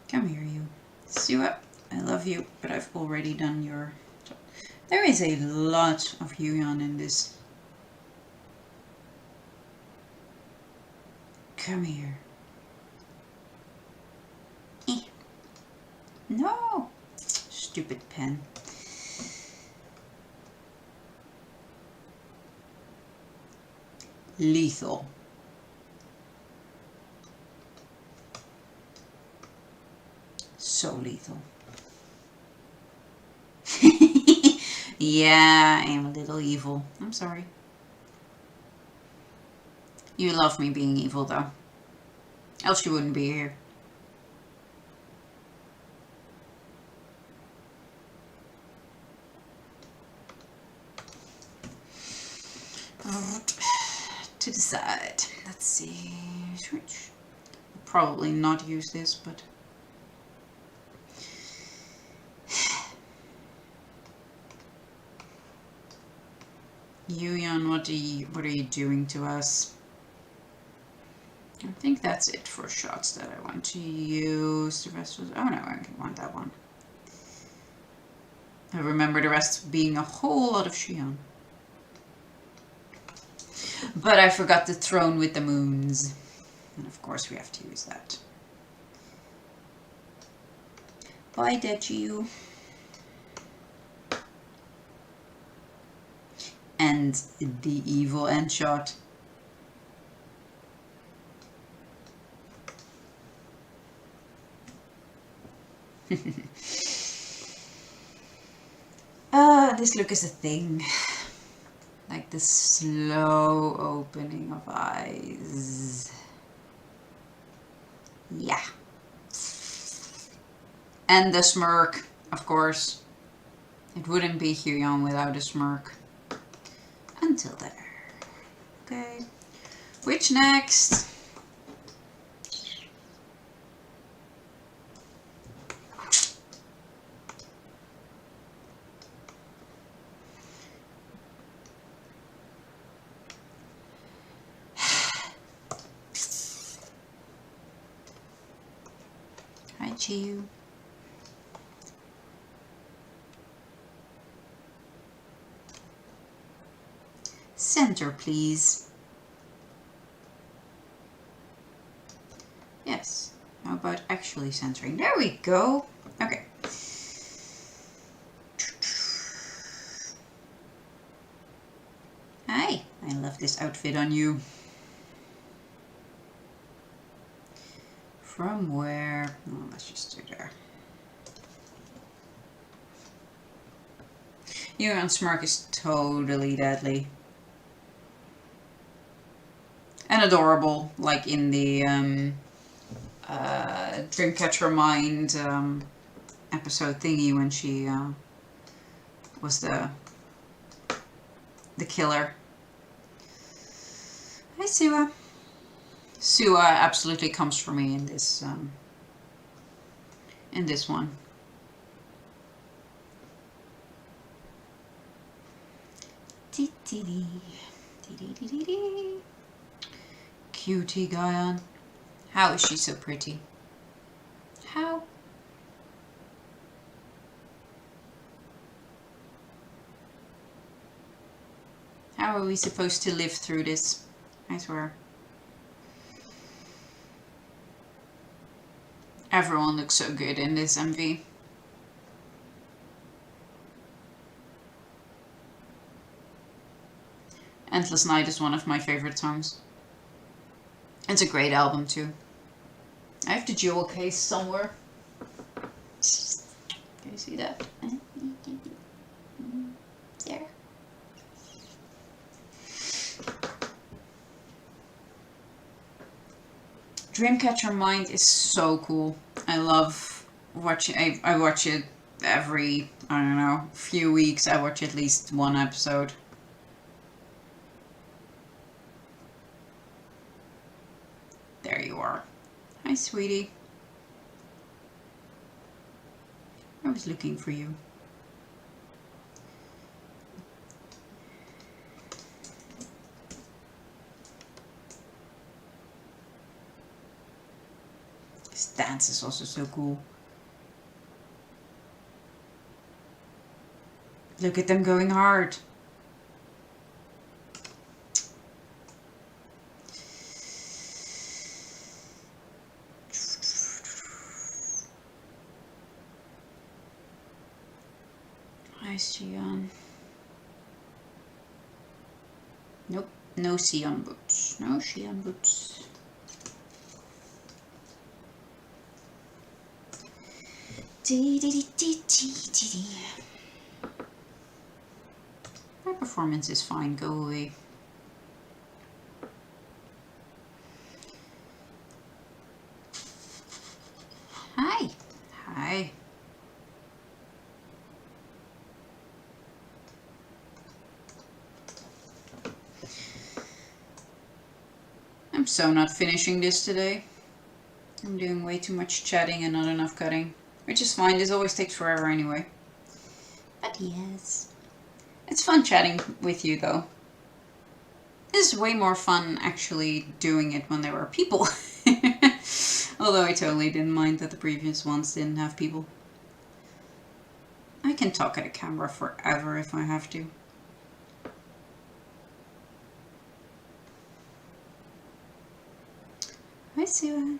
Come here, you. Sua, I love you, but I've already done your job. There is a lot of Yoohyeon in this. Come here. No! Stupid pen. Lethal. So lethal. Yeah, I am a little evil. I'm sorry. You love me being evil though. Else you wouldn't be here. To the side. Let's see. Switch. Probably not use this, but Yoohyeon, what are you doing to us? I think that's it for shots that I want to use. The rest was, oh no, I want that one. I remember the rest being a whole lot of Shion. But I forgot the throne with the moons. And of course we have to use that. Bye, Dechiyu. And the evil end shot. This look is a thing. Like the slow opening of eyes. Yeah. And the smirk, of course. It wouldn't be Yoohyeon without a smirk. Until there. Okay. Which next? at you. Center, please. Yes. How about actually centering? There we go. Okay. Hi. I love this outfit on you. From where? Oh, let's just do there. Yoohyeon's smirk is totally deadly. And adorable, like in the Dreamcatcher Mind episode thingy when she was the killer. Hi, Sua. Sua absolutely comes for me in this one. Cutie Yoohyeon. How is she so pretty? How? How are we supposed to live through this? I swear. Everyone looks so good in this MV. Endless Night is one of my favorite songs. It's a great album too. I have the jewel case somewhere. Can you see that? There. Dreamcatcher Mind is so cool. I love watching. I watch it every, I don't know, few weeks. I watch at least one episode. There you are. Hi, sweetie. I was looking for you. This dance is also so cool. Look at them going hard. Nice, Yoohyeon. Nope, no Sion boots. No Sion boots. My performance is fine, go away. Hi. Hi. I'm so not finishing this today. I'm doing way too much chatting and not enough cutting. Which is fine, this always takes forever anyway. But yes. It's fun chatting with you though. This is way more fun actually doing it when there were people. Although I totally didn't mind that the previous ones didn't have people. I can talk at a camera forever if I have to. Hi, Sua.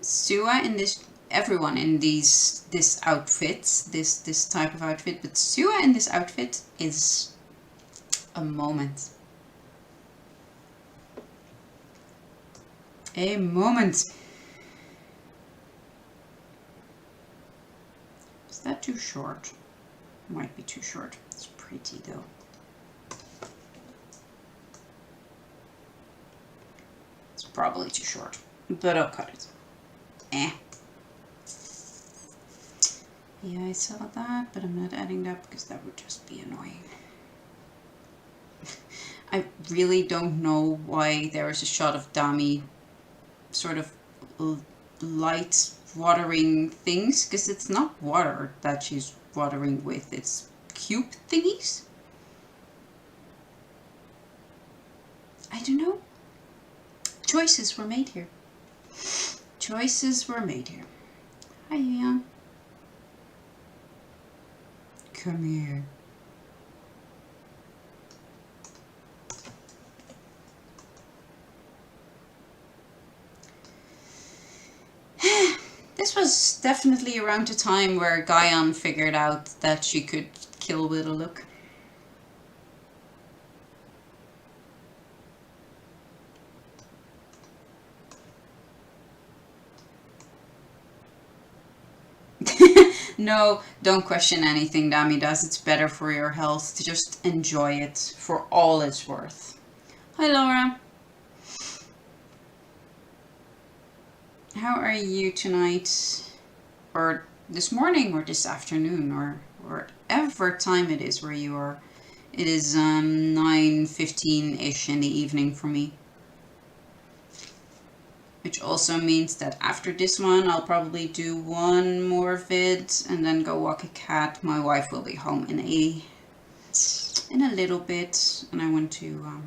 Sua in this, everyone in this outfit, this type of outfit, but Sua in this outfit is a moment. A moment. Is that too short? Might be too short. It's pretty though. Probably too short, but I'll cut it. Yeah, I saw that, but I'm not adding that because that would just be annoying. I really don't know why there is a shot of Dami sort of light watering things, because it's not water that she's watering with, it's cube thingies. I don't know. Choices were made here. Choices were made here. Hi, Yoohyeon. Come here. This was definitely around the time where Yoohyeon figured out that she could kill with a look. No, don't question anything Dami does. It's better for your health to just enjoy it for all it's worth. Hi, Laura. How are you tonight? Or this morning, or this afternoon, or whatever time it is where you are. It is 9:15-ish in the evening for me. Which also means that after this one, I'll probably do one more vid and then go walk a cat. My wife will be home in a little bit, and I want to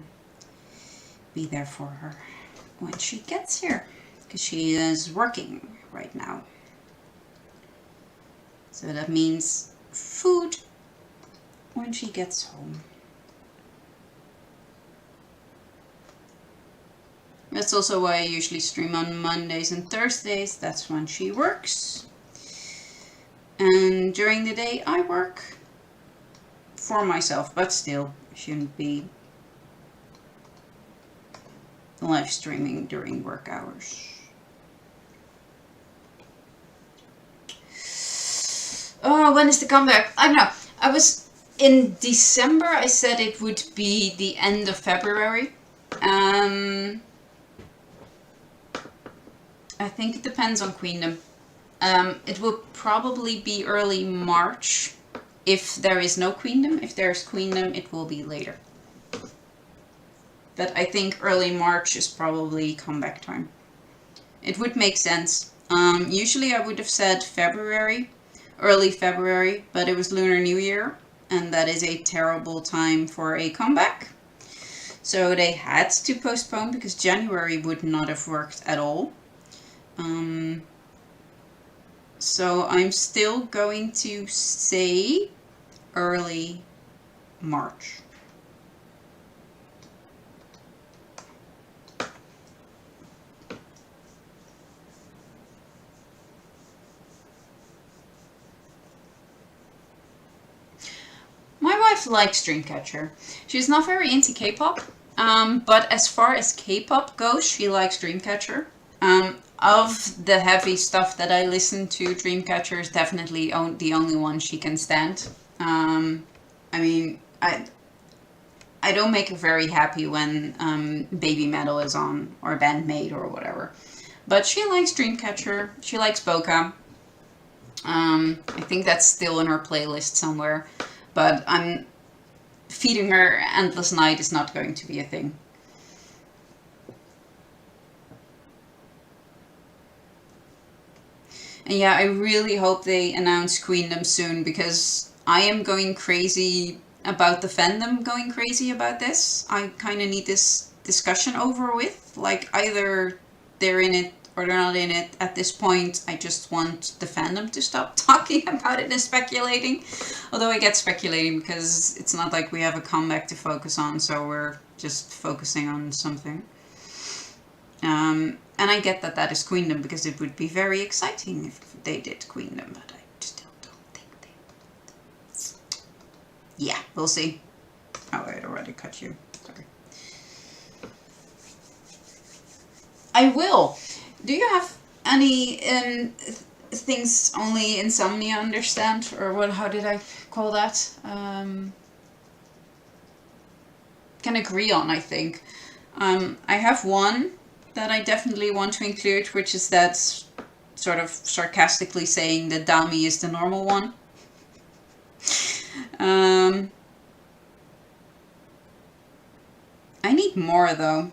be there for her when she gets here, because she is working right now. So that means food when she gets home. That's also why I usually stream on Mondays and Thursdays. That's when she works. And during the day I work for myself, but still I shouldn't be live streaming during work hours. Oh, when is the comeback? I don't know. I was in December, I said it would be the end of February. I think it depends on Queendom. It will probably be early March if there is no Queendom. If there's Queendom, it will be later. But I think early March is probably comeback time. It would make sense. Usually I would have said February, early February, but it was Lunar New Year, and that is a terrible time for a comeback. So they had to postpone because January would not have worked at all. So I'm still going to say early March. My wife likes Dreamcatcher. She's not very into K-pop, but as far as K-pop goes, she likes Dreamcatcher. Of the heavy stuff that I listen to, Dreamcatcher is definitely the only one she can stand. I mean, I don't make her very happy when Baby Metal is on, or Bandmate or whatever. But she likes Dreamcatcher. She likes Boca. I think that's still in her playlist somewhere. But feeding her Endless Night is not going to be a thing. And yeah, I really hope they announce Queendom soon, because I am going crazy about the fandom going crazy about this. I kind of need this discussion over with. Like, either they're in it or they're not in it. At this point, I just want the fandom to stop talking about it and speculating. Although I get speculating because it's not like we have a comeback to focus on, so we're just focusing on something. And I get that is Queendom, because it would be very exciting if they did Queendom, but I still don't think they... Yeah, we'll see. Oh, I already cut you. Sorry. I will. Do you have any things only Insomnia understand? Or what? How did I call that? Can agree on, I think. I have one that I definitely want to include, which is that sort of sarcastically saying that Dami is the normal one. I need more though.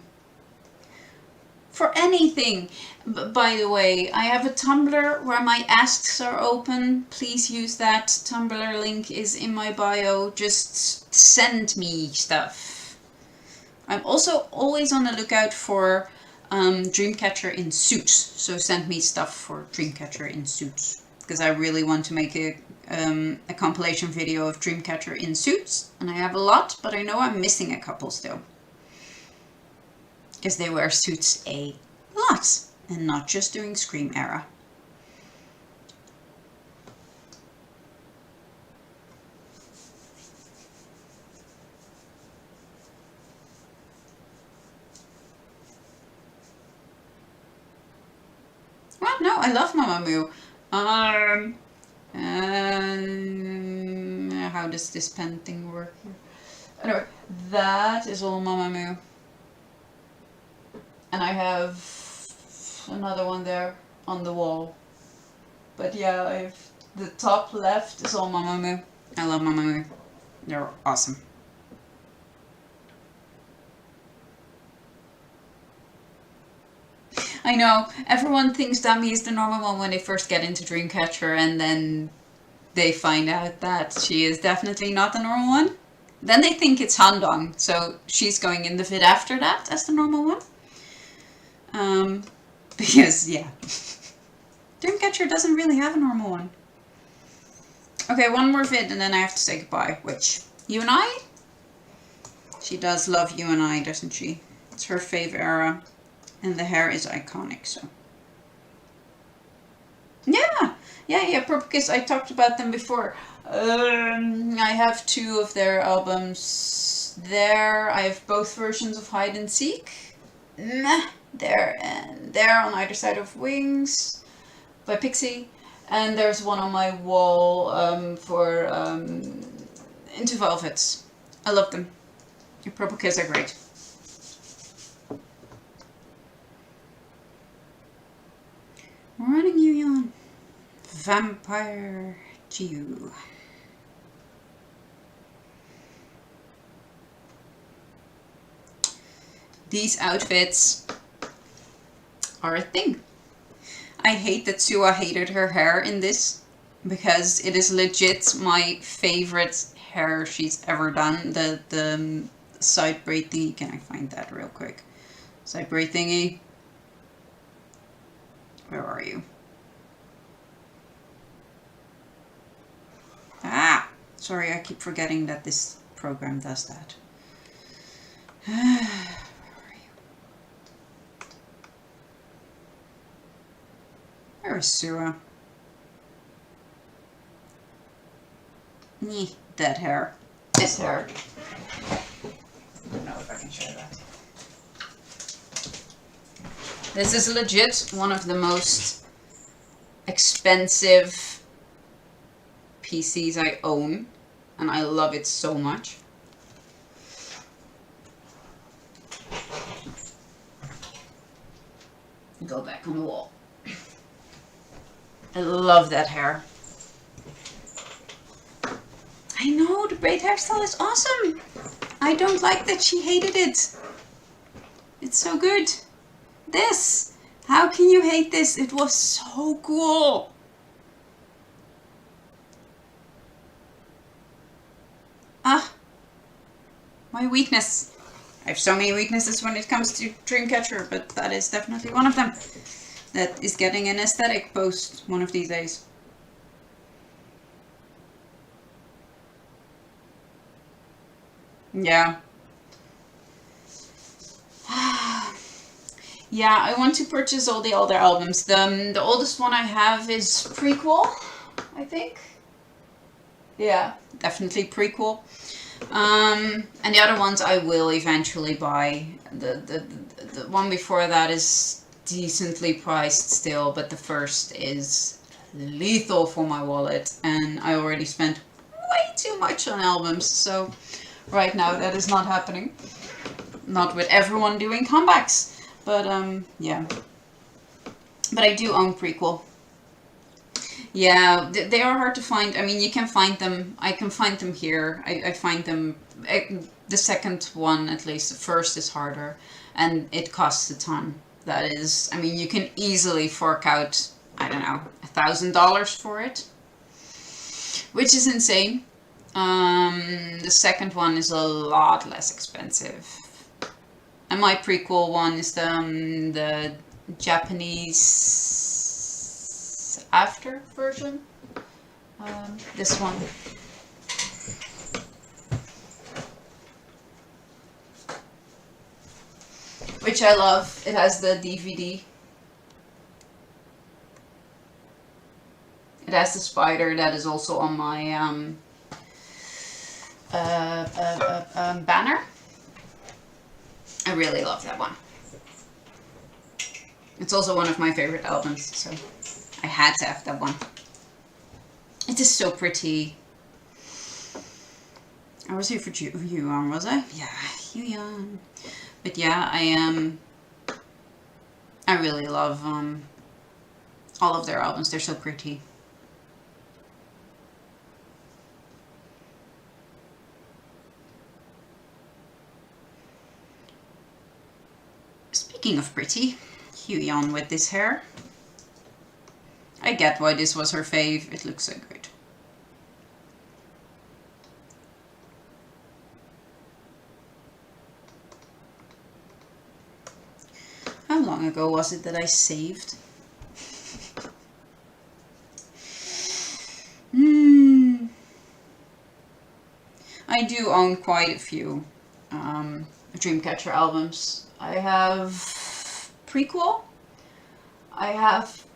For anything. By the way, I have a Tumblr where my asks are open. Please use that. Tumblr link is in my bio. Just send me stuff. I'm also always on the lookout for Dreamcatcher in Suits. So send me stuff for Dreamcatcher in Suits, because I really want to make a compilation video of Dreamcatcher in Suits, and I have a lot, but I know I'm missing a couple still, because they wear suits a lot, and not just doing Scream era. Well, no, I love Mamamoo. How does this pen thing work here? Anyway, that is all Mamamoo. And I have another one there on the wall. But yeah, the top left is all Mamamoo. I love Mamamoo. They're awesome. I know, everyone thinks Dami is the normal one when they first get into Dreamcatcher, and then they find out that she is definitely not the normal one. Then they think it's Handong, so she's going in the vid after that as the normal one. Because, yeah, Dreamcatcher doesn't really have a normal one. Okay, one more vid and then I have to say goodbye, which, Yoohyeon? She does love Yoohyeon, doesn't she? It's her fave era. And the hair is iconic, so. Yeah, because I talked about them before. I have 2 of their albums there. I have both versions of Hide and Seek. There and there on either side of Wings by Pixie. And there's one on my wall for Into Velvets. I love them. Your Purple Kiss are great. Running Yoohyeon. Vampire Jiu. These outfits are a thing. I hate that Sua hated her hair in this, because it is legit my favorite hair she's ever done. The side braid thingy. Can I find that real quick? Side braid thingy. Where are you? Ah! Sorry, I keep forgetting that this program does that. Where are you? Where is Sua? That hair. This hair. I don't know if I can show that. This is legit one of the most expensive PCs I own, and I love it so much. Go back on the wall. I love that hair. I know, the braid hairstyle is awesome. I don't like that she hated it. It's so good. This! How can you hate this? It was so cool! Ah! My weakness. I have so many weaknesses when it comes to Dreamcatcher, but that is definitely one of them. That is getting an aesthetic post one of these days. Yeah. Yeah, I want to purchase all the older albums. The oldest one I have is Prequel, I think. Yeah, definitely Prequel. And the other ones I will eventually buy. The one before that is decently priced still, but the first is lethal for my wallet, and I already spent way too much on albums, so right now that is not happening. Not with everyone doing comebacks. But, yeah. But I do own Prequel. Yeah, they are hard to find. I mean, you can find them. I can find them here. I find them. The second one, at least. The first is harder. And it costs a ton. That is, I mean, you can easily fork out, I don't know, $1,000 for it. Which is insane. The second one is a lot less expensive. And my prequel one is the Japanese after version. This one. Which I love. It has the DVD. It has the spider that is also on my banner. I really love that one. It's also one of my favorite albums, so I had to have that one. It is so pretty. I was here for Yoohyeon, was I? Yeah, Yoohyeon. But yeah, I really love all of their albums. They're so pretty. Speaking of pretty, Yoohyeon with this hair. I get why this was her fave. It looks so good. How long ago was it that I saved? I do own quite a few Dreamcatcher albums. I have Prequel. I have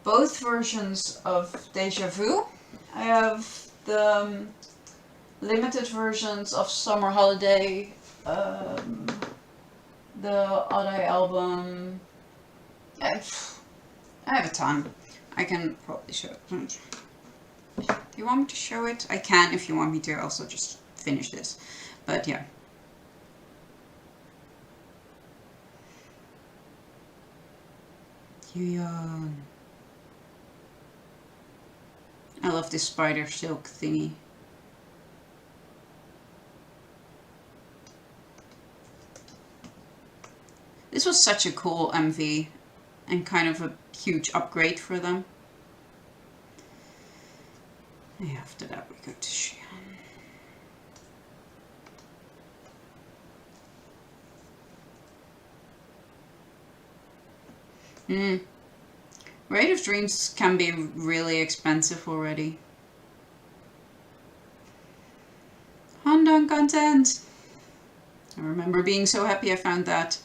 both versions of Deja Vu. I have the limited versions of Summer Holiday, the Odd Eye album. I have a ton. I can probably show it. Do you want me to show it? I can if you want me to. Also just finish this. But yeah. Yoohyeon. I love this spider silk thingy. This was such a cool MV and kind of a huge upgrade for them. And after that we go to Yoohyeon. Raid of Dreams can be really expensive already. Handong content! I remember being so happy I found that.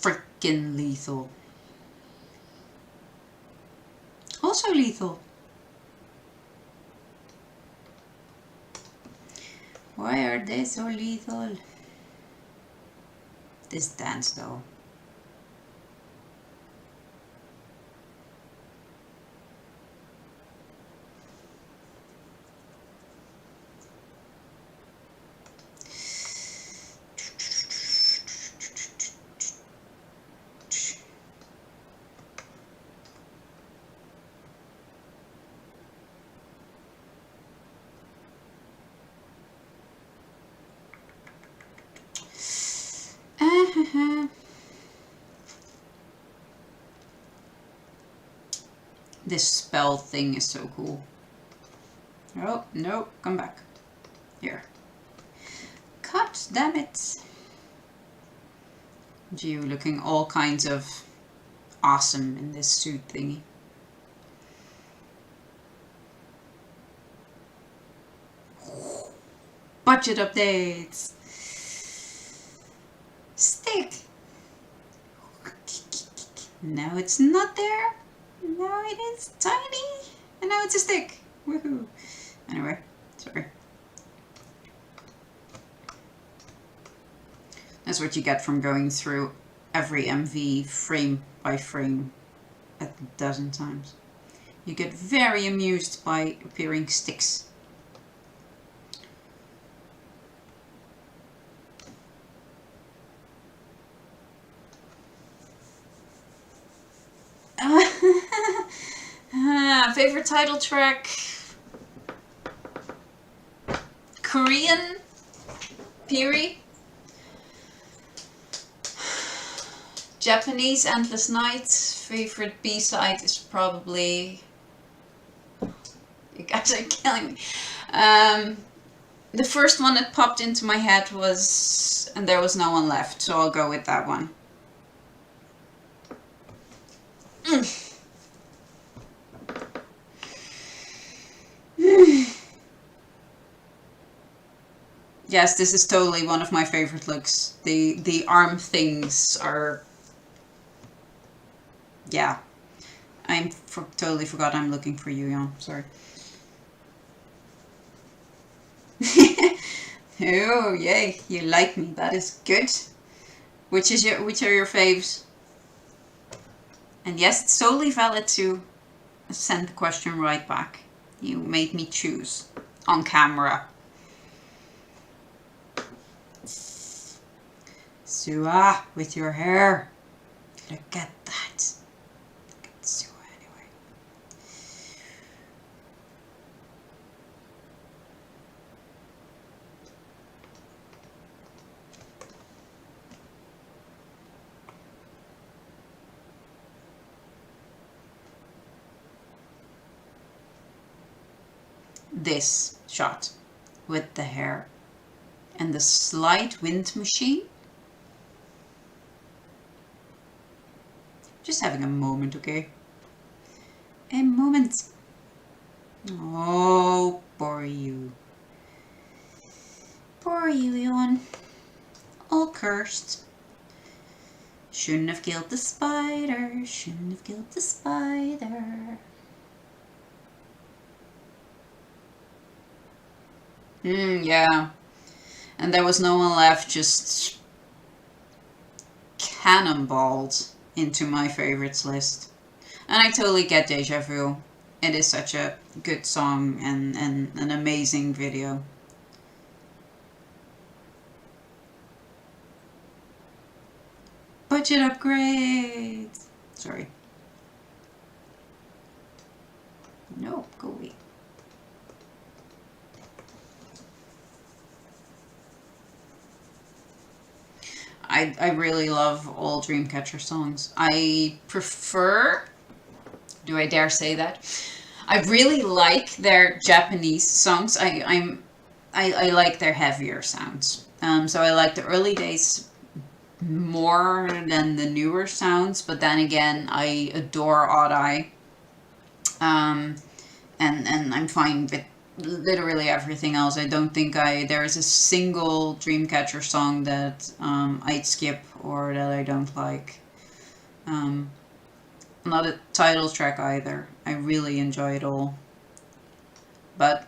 Frickin' lethal. Also lethal. Why are they so lethal? This dance though. This spell thing is so cool. Oh, no, come back. Here. God damn it. Geo looking all kinds of awesome in this suit thingy. Budget updates. Stick. No, it's not there. Now it is tiny. And now it's a stick. Woohoo. Anyway, sorry. That's what you get from going through every MV frame by frame a dozen times. You get very amused by appearing sticks. Favorite title track? Korean? Piri? Japanese Endless Night. Favorite B-side is probably... guys are killing me. The first one that popped into my head was, and there was no one left, so I'll go with that one. Yes, this is totally one of my favorite looks. The arm things are, yeah. Totally forgot I'm looking for Yoohyeon. Sorry. Oh yay! You like me. That is good. Which are your faves? And yes, it's totally valid to send the question right back. You made me choose on camera. Sua, with your hair. Look at that. Look at Sua anyway. This shot with the hair and the slight wind machine. Just having a moment, okay? A moment. Oh, poor you. Poor Yoohyeon. All cursed. Shouldn't have killed the spider. Shouldn't have killed the spider. Yeah. And there was no one left, just cannonballed into my favorites list. And I totally get Deja Vu. It is such a good song and an amazing video. Budget upgrade! Sorry. No, go away. I really love all Dreamcatcher songs. I prefer, do I dare say that? I really like their Japanese songs. I like their heavier sounds. So I like the early days more than the newer sounds, but then again, I adore Odd Eye. And I'm fine with literally everything else. I don't think there is a single Dreamcatcher song that I'd skip or that I don't like. Not a title track either. I really enjoy it all. But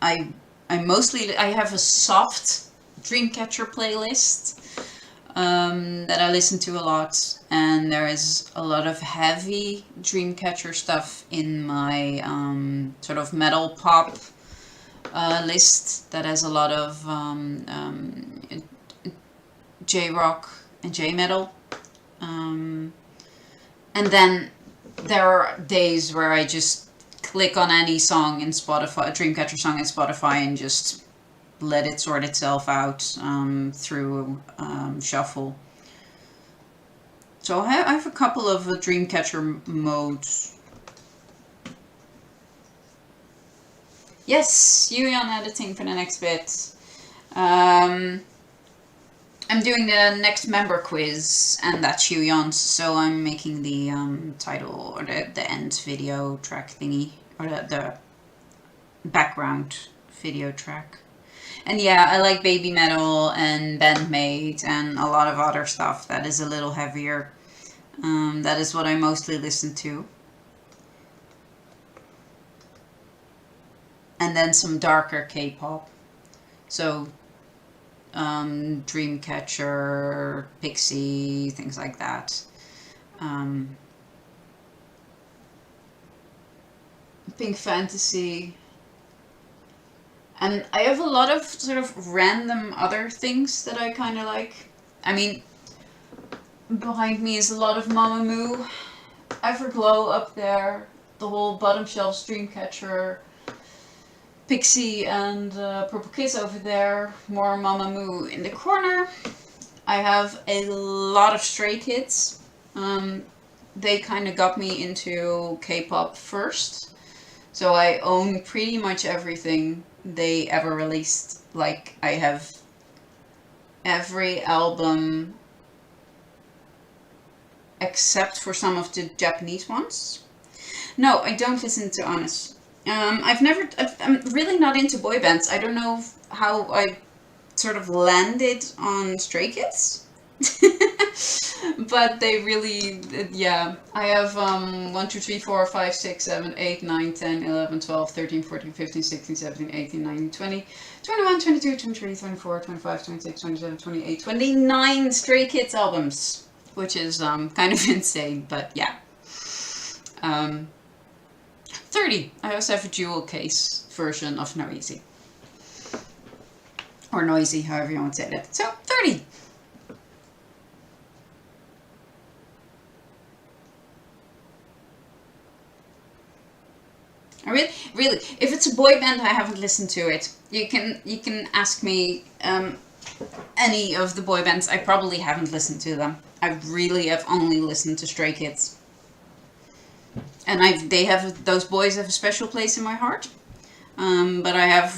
I have a soft Dreamcatcher playlist that I listen to a lot, and there is a lot of heavy Dreamcatcher stuff in my sort of metal pop list that has a lot of J-rock and J-metal. And then there are days where I just click on any song in Spotify, a Dreamcatcher song in Spotify, and just let it sort itself out through shuffle. So I have a couple of Dreamcatcher modes. Yes, Yoohyeon editing for the next bit. I'm doing the next member quiz, and that's Yoohyeon's, so I'm making the title or the end video track thingy, or the background video track. And yeah, I like baby metal and bandmate and a lot of other stuff that is a little heavier. That is what I mostly listen to. And then some darker K-pop. So Dreamcatcher, Pixie, things like that. Pink Fantasy. And I have a lot of sort of random other things that I kind of like. I mean, behind me is a lot of Mamamoo, Everglow up there, the whole bottom shelf Dreamcatcher, Pixie and Purple Kiss over there, more Mamamoo in the corner. I have a lot of Stray Kids. They kind of got me into K-pop first. So I own pretty much everything they ever released. Like, I have every album except for some of the Japanese ones. No, I don't listen to Honest. I'm really not into boy bands. I don't know how I sort of landed on Stray Kids. But they really, yeah. I have 1, 2, 3, 4, 5, 6, 7, 8, 9, 10, 11, 12, 13, 14, 15, 16, 17, 18, 19, 20, 21, 22, 23, 24, 25, 26, 27, 28, 29 Stray Kids albums, which is kind of insane, but yeah. Um, 30. I also have a jewel case version of Noisy. Or Noisy, however you want to say that. So, 30. I really, if it's a boy band, I haven't listened to it. You can ask me any of the boy bands. I probably haven't listened to them. I really have only listened to Stray Kids, and those boys have a special place in my heart. But I have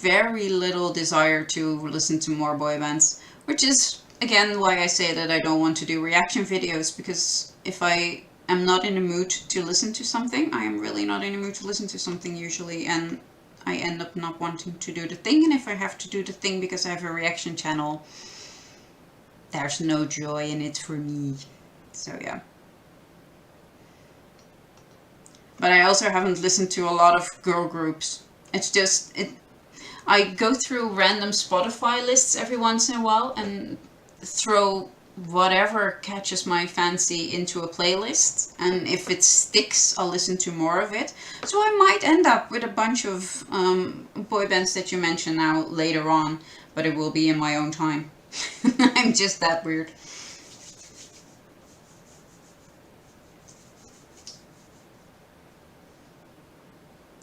very little desire to listen to more boy bands, which is again why I say that I don't want to do reaction videos, because if I am not in the mood to listen to something, I am really not in the mood to listen to something usually, and I end up not wanting to do the thing. And if I have to do the thing because I have a reaction channel, there's no joy in it for me. So yeah. But I also haven't listened to a lot of girl groups. It's just I go through random Spotify lists every once in a while and throw whatever catches my fancy into a playlist, and if it sticks, I'll listen to more of it. So I might end up with a bunch of boy bands that you mention now later on, but it will be in my own time. I'm just that weird.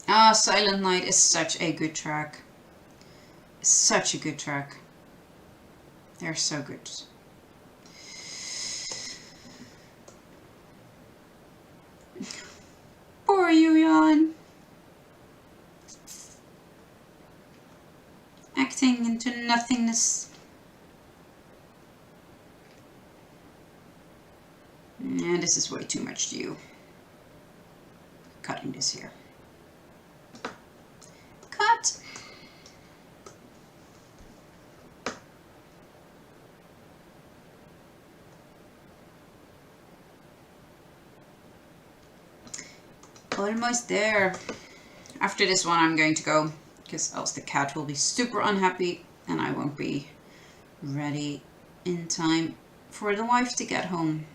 Ah, Silent Night is such a good track. Such a good track. They're so good. Poor Yoohyeon. Acting into nothingness. Yeah, this is way too much to you. Cutting this here. Cut. Almost there. After this one I'm going to go, because else the cat will be super unhappy and I won't be ready in time for the wife to get home.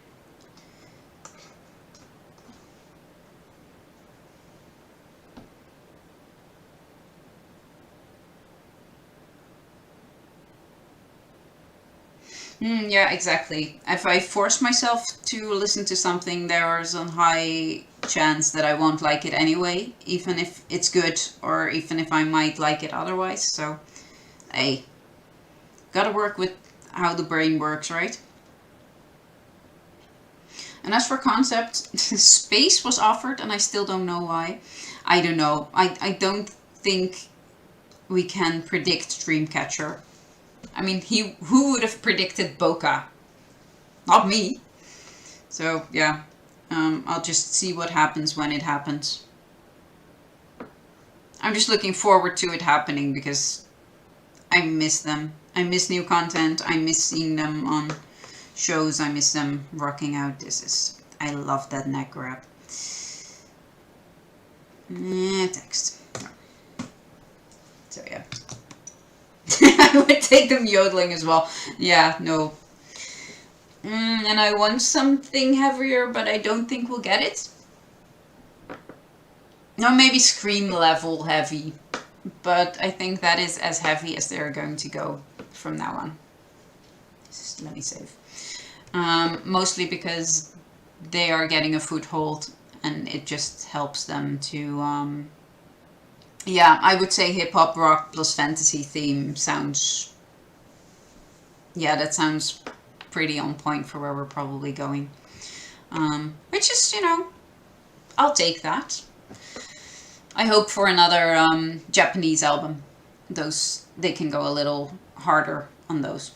Yeah, exactly. If I force myself to listen to something, there's a high chance that I won't like it anyway, even if it's good, or even if I might like it otherwise. So, hey, gotta work with how the brain works, right? And as for concept, space was offered, and I still don't know why. I don't know. I don't think we can predict Dreamcatcher. I mean, who would have predicted Boca? Not me. So, yeah. I'll just see what happens when it happens. I'm just looking forward to it happening because I miss them. I miss new content. I miss seeing them on shows. I miss them rocking out. I love that neck grab. Text. So, yeah. I would take them yodeling as well. Yeah, no. And I want something heavier, but I don't think we'll get it. No, maybe Scream level heavy. But I think that is as heavy as they're going to go from now on. Just let me save. Mostly because they are getting a foothold and it just helps them to... yeah, I would say hip-hop, rock plus fantasy theme sounds... Yeah, that sounds pretty on point for where we're probably going. Which is, I'll take that. I hope for another Japanese album. Those, they can go a little harder on those.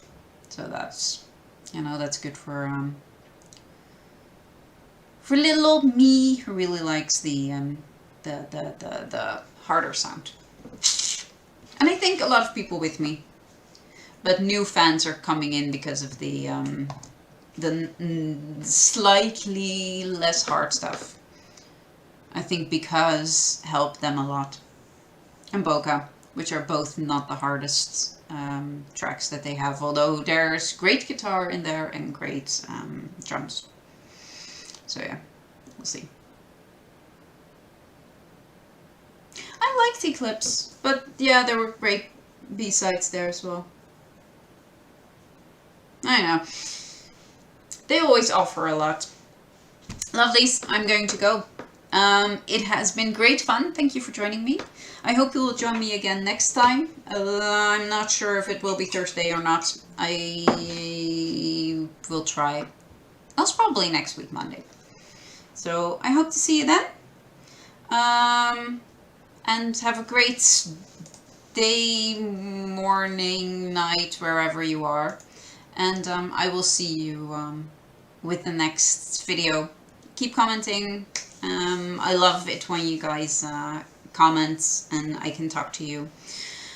So that's, you know, that's good for little old me who really likes the harder sound. And I think a lot of people with me, but new fans are coming in because of the slightly less hard stuff. I think because helped them a lot. And Boca, which are both not the hardest tracks that they have, although there's great guitar in there and great drums. So yeah, we'll see. I liked Eclipse, but yeah, there were great B-sides there as well. I know. They always offer a lot. Lovelies, I'm going to go. It has been great fun. Thank you for joining me. I hope you will join me again next time. I'm not sure if it will be Thursday or not. I will try. That's probably next week, Monday. So I hope to see you then. And have a great day, morning, night, wherever you are. And I will see you with the next video. Keep commenting. I love it when you guys comment and I can talk to you.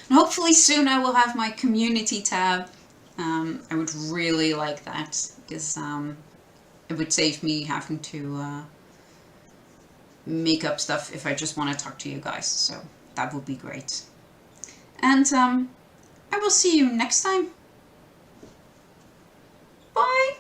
And hopefully soon I will have my community tab. I would really like that because it would save me having to make up stuff if I just want to talk to you guys. So that would be great. And I will see you next time. Bye!